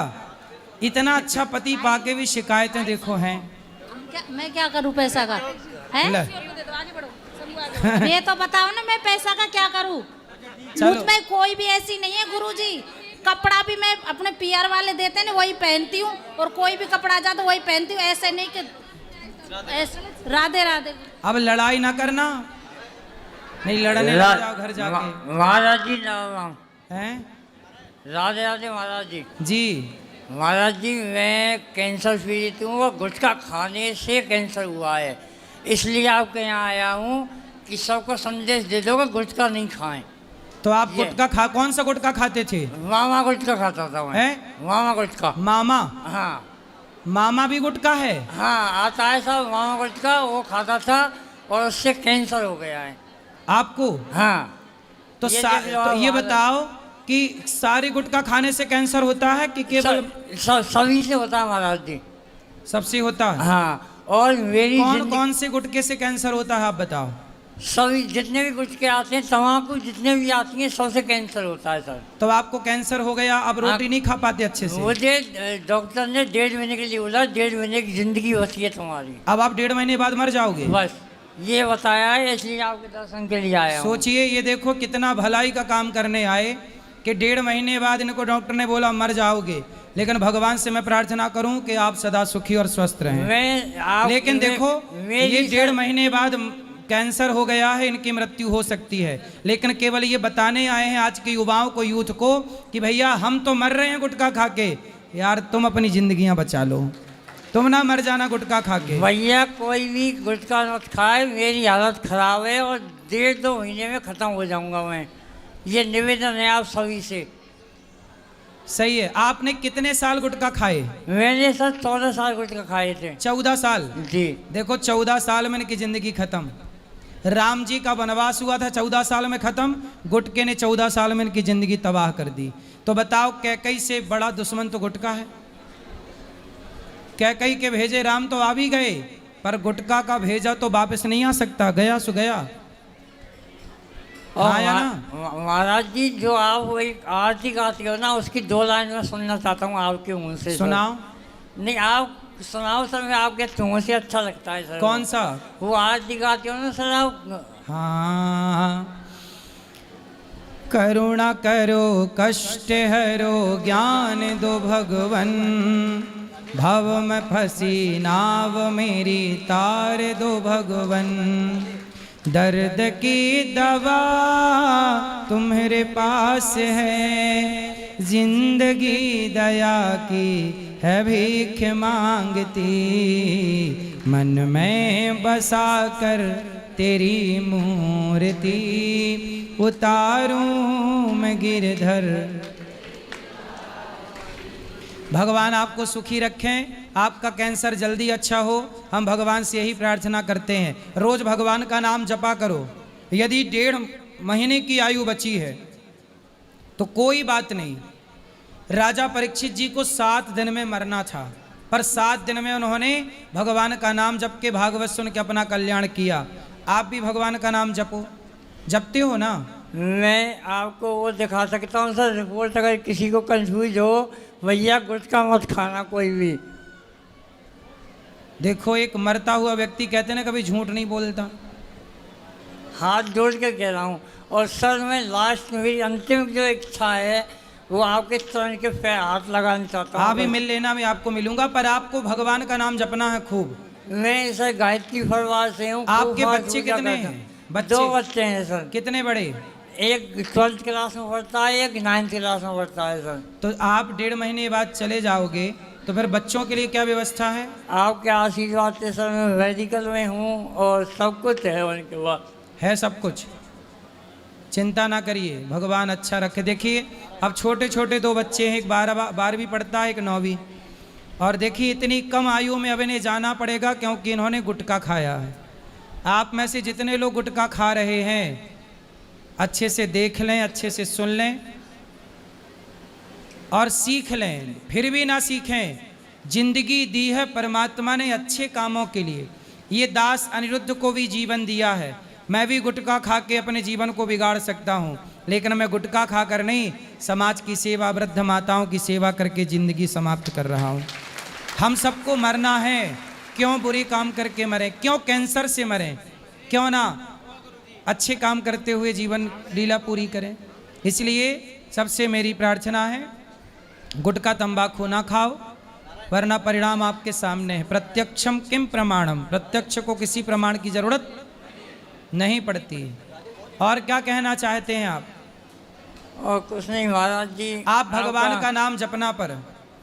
इतना अच्छा पति पाके भी शिकायतें देखो हैं। मैं क्या करूँ पैसा का? है ये तो बताओ ना, मैं पैसा का क्या करूँ? मुझ में कोई भी ऐसी नहीं है गुरुजी। कपड़ा भी मैं अपने पीआर वाले देते हैं वही पहनती हूँ, और कोई भी कपड़ा जाता वही पहनती हूँ। ऐसे नहीं कि राधे राधे। अब लड़ाई ना करना, नहीं लड़ने लग जाओ घर जाके। महाराज जी हैं? राधे राधे महाराज जी। जी महाराज जी, मैं कैंसर पीड़ित हूँ और गुटखा खाने से कैंसर हुआ है, इसलिए आपके यहाँ आया हूँ कि सबको संदेश दे दो कि गुटखा नहीं खाएं। तो आप गुटखा खा, कौन सा गुटखा खाते थे? मामा गुटखा खाता था मैं। हैं? मामा गुटखा। मामा? हाँ। मामा भी गुटखा है? हाँ, आता है साहब मामा गुटखा, वो खाता था और उससे कैंसर हो गया है। आपको? हाँ। तो ये बताओ कि सारे गुटखा खाने से कैंसर होता है कि केवल? सभी से होता है महाराज जी। सबसे होता है? हाँ। और मेरी कौन से गुटखे से कैंसर होता है आप बताओ? सभी जितने भी गुटखे आते हैं, तम्बाकू जितने भी आती हैं, सबसे कैंसर होता है सर। तो आपको कैंसर हो गया, अब रोटी नहीं खा पाते अच्छे से? मुझे डॉक्टर ने 1.5 महीने के लिए बोला, 1.5 महीने की जिंदगी बची है तुम्हारी। अब आप 1.5 महीने बाद मर जाओगे? बस ये बताया है, इसलिए आपके दर्शन के लिए आया हूं। सोचिए, ये देखो कितना भलाई का काम करने आए कि 1.5 महीने बाद इनको डॉक्टर ने बोला मर जाओगे, लेकिन भगवान से मैं प्रार्थना करूं कि आप सदा सुखी और स्वस्थ रहें। लेकिन देखो, ये 1.5 महीने बाद कैंसर हो गया है, इनकी मृत्यु हो सकती है, लेकिन केवल ये बताने आए हैं आज के युवाओं को, यूथ को, कि भैया हम तो मर रहे हैं गुटखा खा के, यार तुम अपनी जिंदगियां बचा लो, तुम ना मर जाना गुटखा खा के। भैया कोई भी गुटखा मत खाए, मेरी हालत खराब है और 1.5-2 महीने में खत्म हो जाऊंगा मैं। ये निवेदन है आप सभी से। सही है। आपने कितने साल गुटखा खाए? मैंने सर 14 साल गुटखा खाए थे। 14 साल? जी। देखो 14 साल में इनकी जिंदगी खत्म। राम जी का वनवास हुआ था 14 साल में खत्म, गुटके ने 14 साल में इनकी जिंदगी तबाह कर दी। तो बताओ, कैकई से बड़ा दुश्मन तो गुटका है। कैकई के भेजे राम तो आ भी गए, पर गुटका का भेजा तो वापस नहीं आ सकता, गया सो गया। आया ना महाराज जी, जो आप एक आरती गाती हो ना, उसकी 2 लाइन में सुनना चाहता हूँ आपके मुंह से। सुनाओ। नहीं, आप सुनाओ सर, मैं आपके मुंह से अच्छा लगता है सर। कौन सा? वो आरती गाती हो ना सर आप। हाँ। करुणा करो कष्ट हरो, ज्ञान दो भगवन, भव में फंसी नाव मेरी तार दो भगवन, दर्द की दवा तुम्हारे पास है, जिंदगी दया की है भीख मांगती, मन में बसा कर तेरी मूर्ति, उतारूं मैं गिरधर। भगवान आपको सुखी रखें, आपका कैंसर जल्दी अच्छा हो, हम भगवान से यही प्रार्थना करते हैं। रोज भगवान का नाम जपा करो। यदि 1.5 महीने की आयु बची है तो कोई बात नहीं। राजा परीक्षित जी को 7 दिन में मरना था, पर 7 दिन में उन्होंने भगवान का नाम जप के भागवत सुन के अपना कल्याण किया। आप भी भगवान का नाम जपो, जपते हो ना? मैं आपको वो दिखा सकता हूँ सर रिपोर्ट, अगर किसी को कंफ्यूज हो, भैया गुटखा मत खाना कोई भी। देखो, एक मरता हुआ व्यक्ति कहते ना कभी झूठ नहीं बोलता। हाथ जोड़ के कह रहा हूँ। और सर मैं लास्ट में मेरी अंतिम जो इच्छा है, वो आपके चरण के पैर हाथ लगाना चाहता हूँ। आप भी मिल लेना, मैं आपको मिलूंगा, पर आपको भगवान का नाम जपना है खूब। मैं सर गायत्री परिवार से हूँ। आपके बच्चे कितने हैं? 2 बच्चे हैं सर। कितने बड़े? एक 12th क्लास में पढ़ता है, एक 9th क्लास में पढ़ता है सर। तो आप 1.5 महीने बाद चले जाओगे, तो फिर बच्चों के लिए क्या व्यवस्था है? आपके आशीर्वाद से सर मैं मेडिकल में हूँ और सब कुछ है उनके पास। है सब कुछ, चिंता ना करिए, भगवान अच्छा रखे। देखिए, अब छोटे छोटे 2 बच्चे हैं, एक 12वीं पढ़ता है, एक 9वीं। और देखिए, इतनी कम आयु में अब इन्हें जाना पड़ेगा क्योंकि इन्होंने गुटखा खाया है। आप में से जितने लोग गुटखा खा रहे हैं, अच्छे से देख लें, अच्छे से सुन लें और सीख लें। फिर भी ना सीखें, जिंदगी दी है परमात्मा ने अच्छे कामों के लिए। ये दास अनिरुद्ध को भी जीवन दिया है। मैं भी गुटखा खा के अपने जीवन को बिगाड़ सकता हूँ, लेकिन मैं गुटखा खाकर नहीं, समाज की सेवा, वृद्ध माताओं की सेवा करके ज़िंदगी समाप्त कर रहा हूँ। हम सबको मरना है, क्यों बुरे काम करके मरें, क्यों कैंसर से मरें, क्यों ना अच्छे काम करते हुए जीवन लीला पूरी करें। इसलिए सबसे मेरी प्रार्थना है, गुटखा तंबाकू ना खाओ, वरना परिणाम आपके सामने है। प्रत्यक्षम किम प्रमाणम, प्रत्यक्ष को किसी प्रमाण की जरूरत नहीं पड़ती। और क्या कहना चाहते हैं आप? और कुछ नहीं महाराज जी। आप भगवान का नाम जपना पर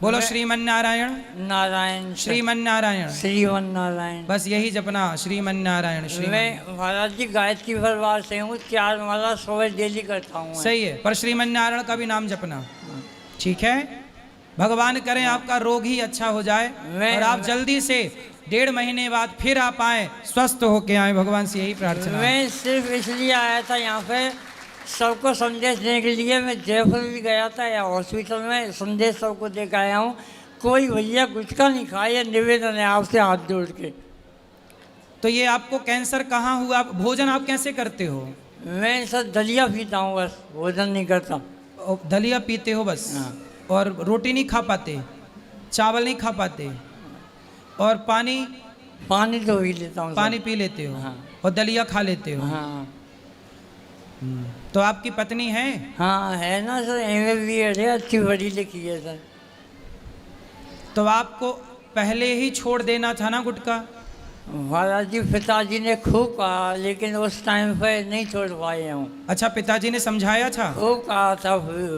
बोलो श्रीमन नारायण नारायण श्रीमन नारायण श्रीमन नारायण। बस यही जपना, श्रीमन नारायण श्रीमन। मैं महाराज जी गायत्री परिवार से हूँ, 4 माला सुबह डेली करता हूँ। सही है, पर श्रीमन नारायण का भी नाम जपना, ठीक है। भगवान करें आपका रोग ही अच्छा हो जाए और आप जल्दी से 1.5 महीने बाद फिर आप आए, स्वस्थ होके आए, भगवान से यही प्रार्थना। मैं सिर्फ इसलिए आया था यहाँ पे सबको संदेश देने के लिए। मैं जयपुर भी गया था, या हॉस्पिटल में संदेश सबको दे के आया हूँ। कोई भैया गुटखा नहीं खाए, निवेदन है आपसे हाथ जोड़ के। तो ये आपको कैंसर कहाँ हुआ? भोजन आप कैसे करते हो? मैं सर दलिया पीता हूँ, बस भोजन नहीं करता। दलिया पीते हो बस? और रोटी नहीं खा पाते, चावल नहीं खा पाते, और पानी? पानी तो पी लेता हूँ। पानी पी लेते हो? हाँ। और दलिया खा लेते हो? हाँ। तो आपकी पत्नी है? हाँ है ना सर, MBA है, अच्छी पढ़ी लिखी है सर। तो आपको पहले ही छोड़ देना था ना गुटखा? महाराज जी पिताजी ने खूब कहा, लेकिन उस टाइम पे नहीं छोड़ पाए हूँ। अच्छा, पिताजी ने समझाया था? खूब कहा था,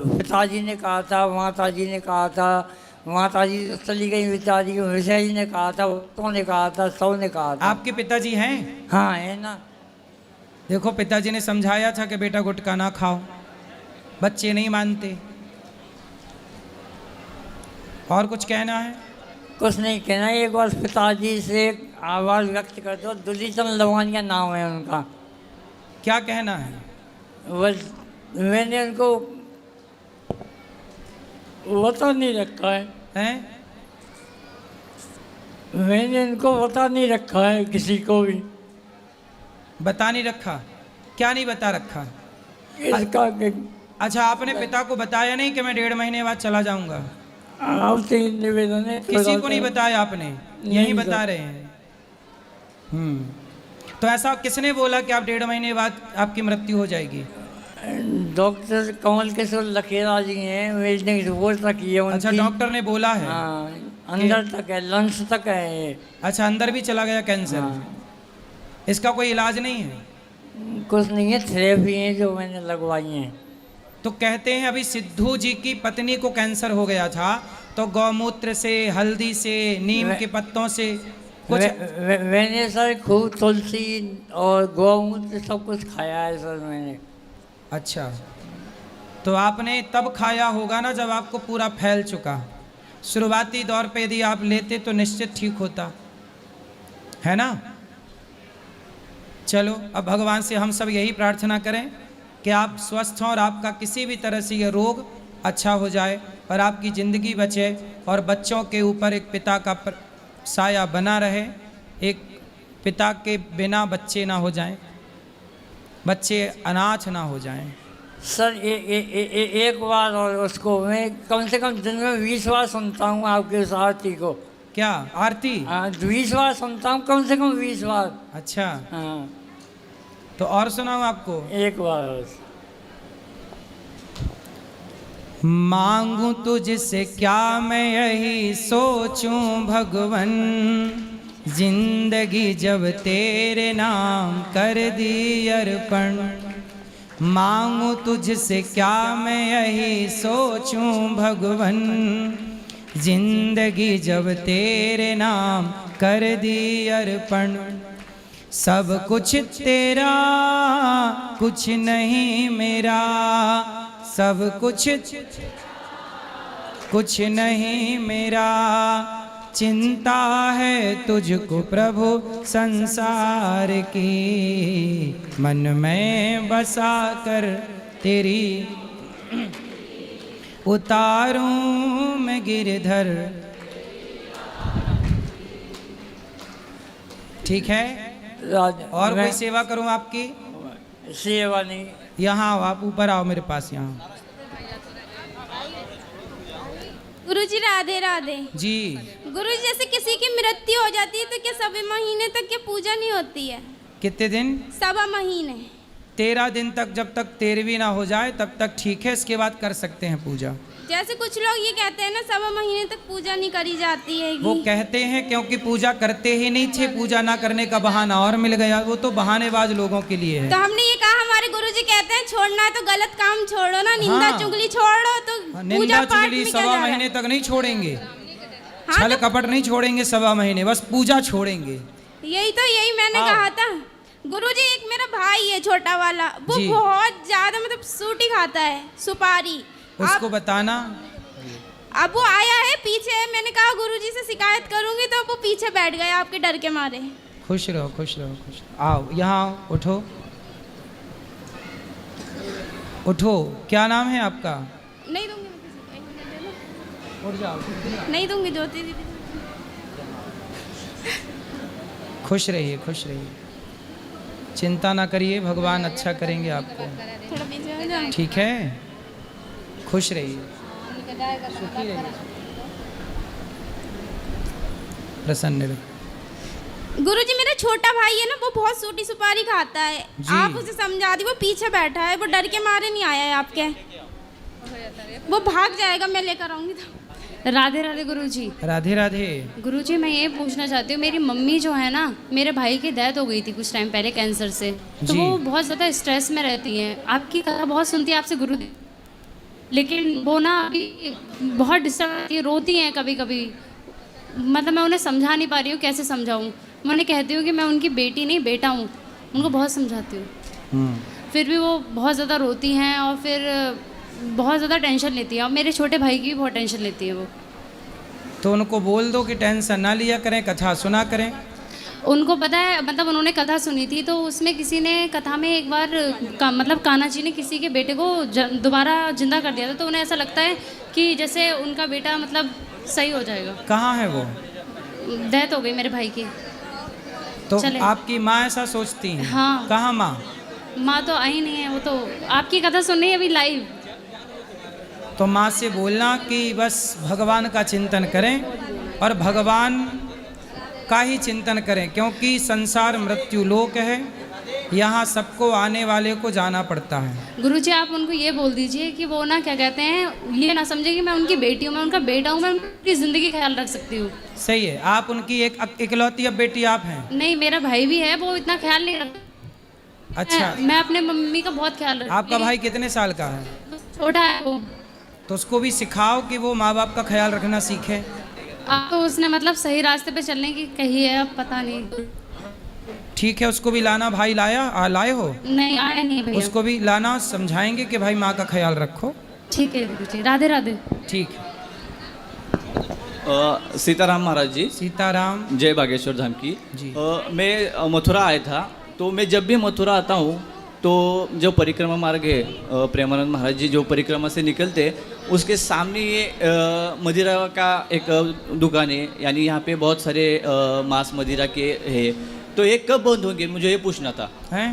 पिताजी ने कहा था, माता जी ने कहा था, माता जी चली गई पिताजी, मिश्रा जी ने कहा था, बच्चों ने कहा था, सब ने कहा था। आपके पिताजी हैं? हाँ है ना। देखो, पिताजी ने समझाया था कि बेटा गुटखा ना खाओ, बच्चे नहीं मानते। और कुछ कहना है? कुछ नहीं कहना, एक बार पिताजी से आवाज़ व्यक्त कर दो। दुलीचंद लवानिया नाम है उनका। क्या कहना है? बस मैंने उनको बता नहीं रखा है। हैं? मैंने इनको बता नहीं रखा है किसी को भी। बता नहीं रखा? क्या नहीं बता रखा? इसका अच्छा, आपने पिता को बताया नहीं कि मैं 1.5 महीने बाद चला जाऊंगा? आपसे निवेदन है। किसी को नहीं बताया आपने? यही बता रहे हैं। तो ऐसा किसने बोला कि आप 1.5 महीने बाद आपकी मृत्यु हो जाएगी? डॉक्टर कमल किशोर लखेरा जी हैं, मेरी रिपोर्ट रखी है उनकी। अच्छा, डॉक्टर ने बोला है? हाँ, अंदर तक है, लंग्स तक है। अच्छा, अंदर भी चला गया कैंसर? हाँ। इसका कोई इलाज नहीं है? कुछ नहीं है, थेरेपी है जो मैंने लगवाई है। तो कहते हैं अभी सिद्धू जी की पत्नी को कैंसर हो गया था, तो गौमूत्र से, हल्दी से, नीम के पत्तों से कुछ मैंने सर खूब तुलसी और गौमूत्र सब कुछ खाया है सर मैंने। अच्छा, तो आपने तब खाया होगा ना जब आपको पूरा फैल चुका। शुरुआती दौर पे यदि आप लेते तो निश्चित ठीक होता है ना। चलो, अब भगवान से हम सब यही प्रार्थना करें कि आप स्वस्थ हों और आपका किसी भी तरह से ये रोग अच्छा हो जाए और आपकी ज़िंदगी बचे और बच्चों के ऊपर एक पिता का साया बना रहे। एक पिता के बिना बच्चे ना हो जाएं, बच्चे अनाथ ना हो जाएं। सर एक बार और उसको मैं कम से कम दिन में 20 बार सुनता हूँ आपके उस आरती को। क्या आरती? हाँ, 20 बार सुनता हूँ, कम से कम 20 बार। अच्छा। हाँ, तो और सुनाऊँ आपको? एक बार। मांगू तुझसे क्या मैं यही सोचूं भगवन, जिंदगी जब तेरे नाम कर दी अर्पण। मांगू तुझसे क्या मैं यही सोचूं भगवन, जिंदगी जब तेरे नाम कर दी अर्पण। सब कुछ तेरा कुछ नहीं मेरा, सब कुछ नहीं मेरा। चिंता है तुझको प्रभु संसार की, मन में बसा कर तेरी उतारूं मैं गिरधर। ठीक है? और कोई सेवा करूं आपकी? सेवा नहीं। यहाँ आओ, आप ऊपर आओ मेरे पास यहाँ। गुरुजी राधे राधे। जी। गुरुजी, जैसे किसी की मृत्यु हो जाती है तो क्या सवा महीने तक क्या पूजा नहीं होती है? कितने दिन? सवा महीने। 13 दिन तक, जब तक 13वीं ना हो जाए तब तक ठीक है, इसके बाद कर सकते हैं पूजा। जैसे कुछ लोग ये कहते हैं ना 1.25 महीने तक पूजा नहीं करी जाती है। वो कहते हैं क्योंकि पूजा करते ही नहीं थे, पूजा ना करने का बहाना और मिल गया। वो तो बहानेबाज लोगों के लिए है। तो हमने ये कहा, हमारे गुरुजी कहते हैं छोड़ना है तो गलत काम छोड़ो ना, निंदा हाँ। चुगली छोड़ो। तो निंदा पूजा पाठ चुगली में क्या 1.25 जा रहा है? महीने तक नहीं छोड़ेंगे, छल कपट नहीं छोड़ेंगे 1.25 महीने, बस पूजा छोड़ेंगे। यही मैंने कहा था। गुरुजी एक मेरा भाई है छोटा वाला, वो जी। बहुत ज्यादा मतलब सूटी खाता है, सुपारी। उसको बताना। अब वो आया है पीछे, मैंने कहा गुरुजी से शिकायत करूंगी, तो वो पीछे बैठ गए आपके डर के मारे। खुश रहो, खुश रहो, खुश रहो। आओ यहाँ आओ, उठो उठो। क्या नाम है आपका? नहीं दूंगी मैं किसी को, 1 मिनट दे दो। उठ जाओ। नहीं दूंगी ज्योति दीदी। खुश रहिए, खुश रहिए, चिंता ना करिए, भगवान अच्छा करेंगे आपको। थोड़ा पीछे आ जाओ। ठीक है, खुश रहिए, सुखी रहिए, प्रसन्न रहिए। गुरुजी मेरा छोटा भाई है ना, वो बहुत सूटी सुपारी खाता है। आप उसे समझा दी, वो पीछे बैठा है, वो डर के मारे नहीं आया है आपके। वो भाग जाएगा, मैं लेकर आऊंगी तो। राधे राधे गुरुजी। राधे राधे। गुरुजी मैं ये पूछना चाहती हूँ, मेरी मम्मी जो है ना, मेरे भाई की डेथ हो गई थी कुछ टाइम पहले कैंसर से, तो जी। वो बहुत ज़्यादा स्ट्रेस में रहती हैं। आपकी कथा बहुत सुनती है आपसे गुरु, लेकिन वो ना अभी बहुत डिस्टर्ब रहती है, रोती हैं कभी कभी। मतलब मैं उन्हें समझा नहीं पा रही हूँ, कैसे समझाऊँ। मैं उन्हें कहती हूँ कि मैं उनकी बेटी नहीं बेटा हूँ, उनको बहुत समझाती हूँ, फिर भी वो बहुत ज़्यादा रोती हैं और फिर बहुत ज़्यादा टेंशन लेती है। और मेरे छोटे भाई की भी बहुत टेंशन लेती है वो। तो उनको बोल दो कि टेंशन ना लिया करें, कथा सुना करें। उनको पता है, मतलब उन्होंने कथा सुनी थी, तो उसमें किसी ने कथा में एक बार मतलब कान्हा जी ने किसी के बेटे को दोबारा जिंदा कर दिया था, तो उन्हें ऐसा लगता है कि जैसे उनका बेटा मतलब सही हो जाएगा। कहाँ है वो? डेथ हो गई मेरे भाई की। तो चले। आपकी माँ ऐसा सोचती है? हाँ। कहाँ माँ? माँ तो आई नहीं है, वो तो आपकी कथा सुन रही है अभी लाइव। तो माँ से बोलना कि बस भगवान का चिंतन करें और भगवान का ही चिंतन करें, क्योंकि संसार मृत्यु लोक है, यहाँ सबको आने वाले को जाना पड़ता है। गुरुजी आप उनको ये बोल दीजिए कि वो ना क्या कहते हैं, ये ना समझे कि मैं उनकी बेटी हूँ, मैं उनका बेटा हूँ, मैं उनकी ज़िंदगी का ख्याल रख सकती हूँ। सही है, आप उनकी एक इकलौती अब बेटी आप हैं। नहीं, मेरा भाई भी है, वो इतना ख्याल नहीं रखता। अच्छा। मैं अपने मम्मी का बहुत ख्याल रखती हूँ। आपका भाई कितने साल का है? छोटा है वो। तो उसको भी सिखाओ कि वो माँ बाप का ख्याल रखना सीखे। आप तो उसने मतलब सही रास्ते पे चलने की कही है, अब पता नहीं। ठीक है, उसको भी लाना। भाई लाए हो? नहीं आया नहीं भैया। उसको भी लाना, समझाएंगे कि भाई माँ का ख्याल रखो। ठीक है गुरुजी, राधे राधे। ठीक है। सीताराम महाराज जी। सीताराम। जय बागेश्वर धाम की जी। मैं मथुरा आया था, तो मैं जब भी मथुरा आता हूँ तो जो परिक्रमा मार्ग है, प्रेमानंद महाराज जी जो परिक्रमा से निकलते, उसके सामने ये मदिरा का एक दुकान है, यानी यहाँ पे बहुत सारे मांस मदिरा के है, तो ये कब बंद होंगे, मुझे ये पूछना था। हैं?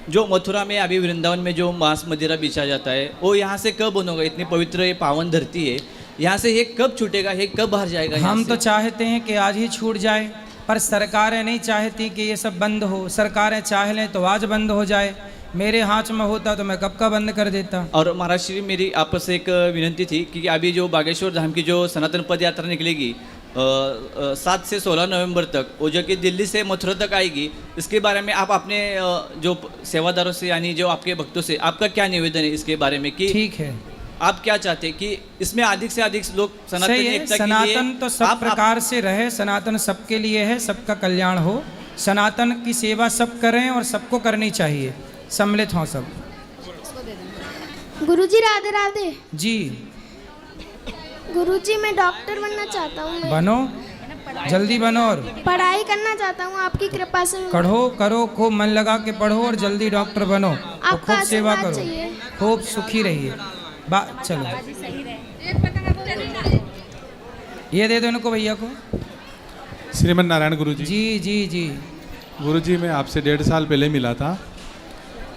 जो मथुरा में अभी वृंदावन में जो मांस मदिरा बेचा जाता है, वो यहाँ से कब बंद होगा? इतनी पवित्र ये पावन धरती है, यहाँ से ये कब छूटेगा, ये कब बाहर जाएगा? हम तो चाहते हैं कि आज ही छूट जाए, पर सरकारें नहीं चाहती कि ये सब बंद हो। सरकारें चाह लें तो आज बंद हो जाए, मेरे हाथ में होता तो मैं कब का बंद कर देता। और महाराज श्री मेरी आपसे एक विनंती थी कि अभी जो बागेश्वर धाम की जो सनातन पद यात्रा निकलेगी 7 से 16 नवंबर तक, वो जो कि दिल्ली से मथुरा तक आएगी, इसके बारे में आप अपने जो सेवादारों से यानी जो आपके भक्तों से आपका क्या निवेदन है इसके बारे में कि ठीक है, आप क्या चाहते हैं कि इसमें अधिक से अधिक लोग सनातन सही है, एकता सनातन तो सब प्रकार आप से रहे, सनातन सबके लिए है, सबका कल्याण हो, सनातन की सेवा सब करें और सबको करनी चाहिए, सम्मिलित हों सब। गुरुजी राधे राधे। जी। गुरुजी मैं डॉक्टर बनना चाहता हूँ। बनो, जल्दी बनो और पढ़ाई करना चाहता हूँ, आपकी कृपा से। पढ़ो, करो, खूब मन लगा के पढ़ो और जल्दी डॉक्टर बनो, तो खूब सेवा करो, खूब सुखी रहिए। चलो ये दे दो इनको भैया को। श्रीमन नारायण गुरुजी। जी जी जी। गुरुजी मैं आपसे 1.5 साल पहले मिला था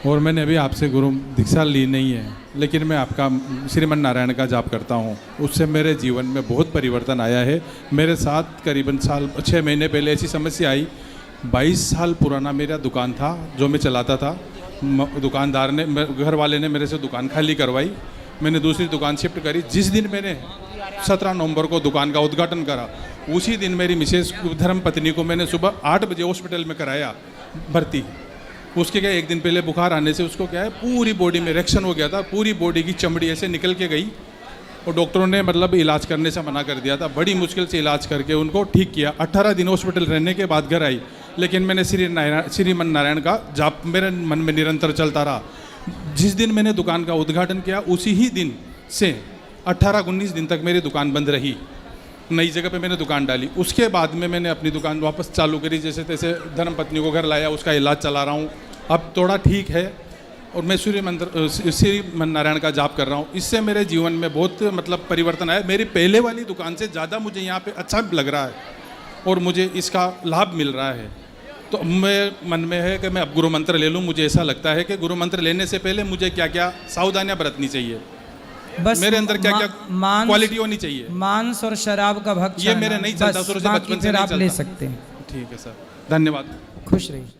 और मैंने अभी आपसे गुरु दीक्षा ली नहीं है, लेकिन मैं आपका श्रीमन नारायण का जाप करता हूँ, उससे मेरे जीवन में बहुत परिवर्तन आया है। मेरे साथ करीबन 6 महीने पहले ऐसी समस्या आई। 22 साल पुराना मेरा दुकान था जो मैं चलाता था, दुकानदार ने, घर वाले ने मेरे से दुकान खाली करवाई मैंने दूसरी दुकान शिफ्ट करी। जिस दिन मैंने 17 नवंबर को दुकान का उद्घाटन करा, उसी दिन मेरी मिसेस धर्म पत्नी को मैंने सुबह 8 बजे हॉस्पिटल में कराया भर्ती। उसके क्या एक दिन पहले बुखार आने से उसको क्या है पूरी बॉडी में रिएक्शन हो गया था, पूरी बॉडी की चमड़ी ऐसे निकल के गई और डॉक्टरों ने मतलब इलाज करने से मना कर दिया था। बड़ी मुश्किल से इलाज करके उनको ठीक किया। 18 दिन हॉस्पिटल रहने के बाद घर आई, लेकिन मैंने श्रीमन नारायण का जाप मेरे मन में निरंतर चलता रहा। जिस दिन मैंने दुकान का उद्घाटन किया उसी ही दिन से 18-19 दिन तक मेरी दुकान बंद रही। नई जगह पे मैंने दुकान डाली। उसके बाद में मैंने अपनी दुकान वापस चालू करी, जैसे तैसे धर्मपत्नी को घर लाया, उसका इलाज चला रहा हूँ। अब थोड़ा ठीक है और मैं श्रीमन नारायण का जाप कर रहा हूँ। इससे मेरे जीवन में बहुत मतलब परिवर्तन आया। मेरी पहले वाली दुकान से ज़्यादा मुझे यहाँ पे अच्छा लग रहा है और मुझे इसका लाभ मिल रहा है। तो मैं मन में है कि मैं अब गुरु मंत्र ले लूँ। मुझे ऐसा लगता है कि गुरु मंत्र लेने से पहले मुझे क्या क्या सावधानियाँ बरतनी चाहिए, बस मेरे अंदर क्या क्या क्वालिटी होनी चाहिए। मांस और शराब का भक्षण ये मेरे नहीं चलता, शुरू से बचपन से नहीं आप ले चलता। सकते हैं। ठीक है सर, धन्यवाद। खुश रहिए।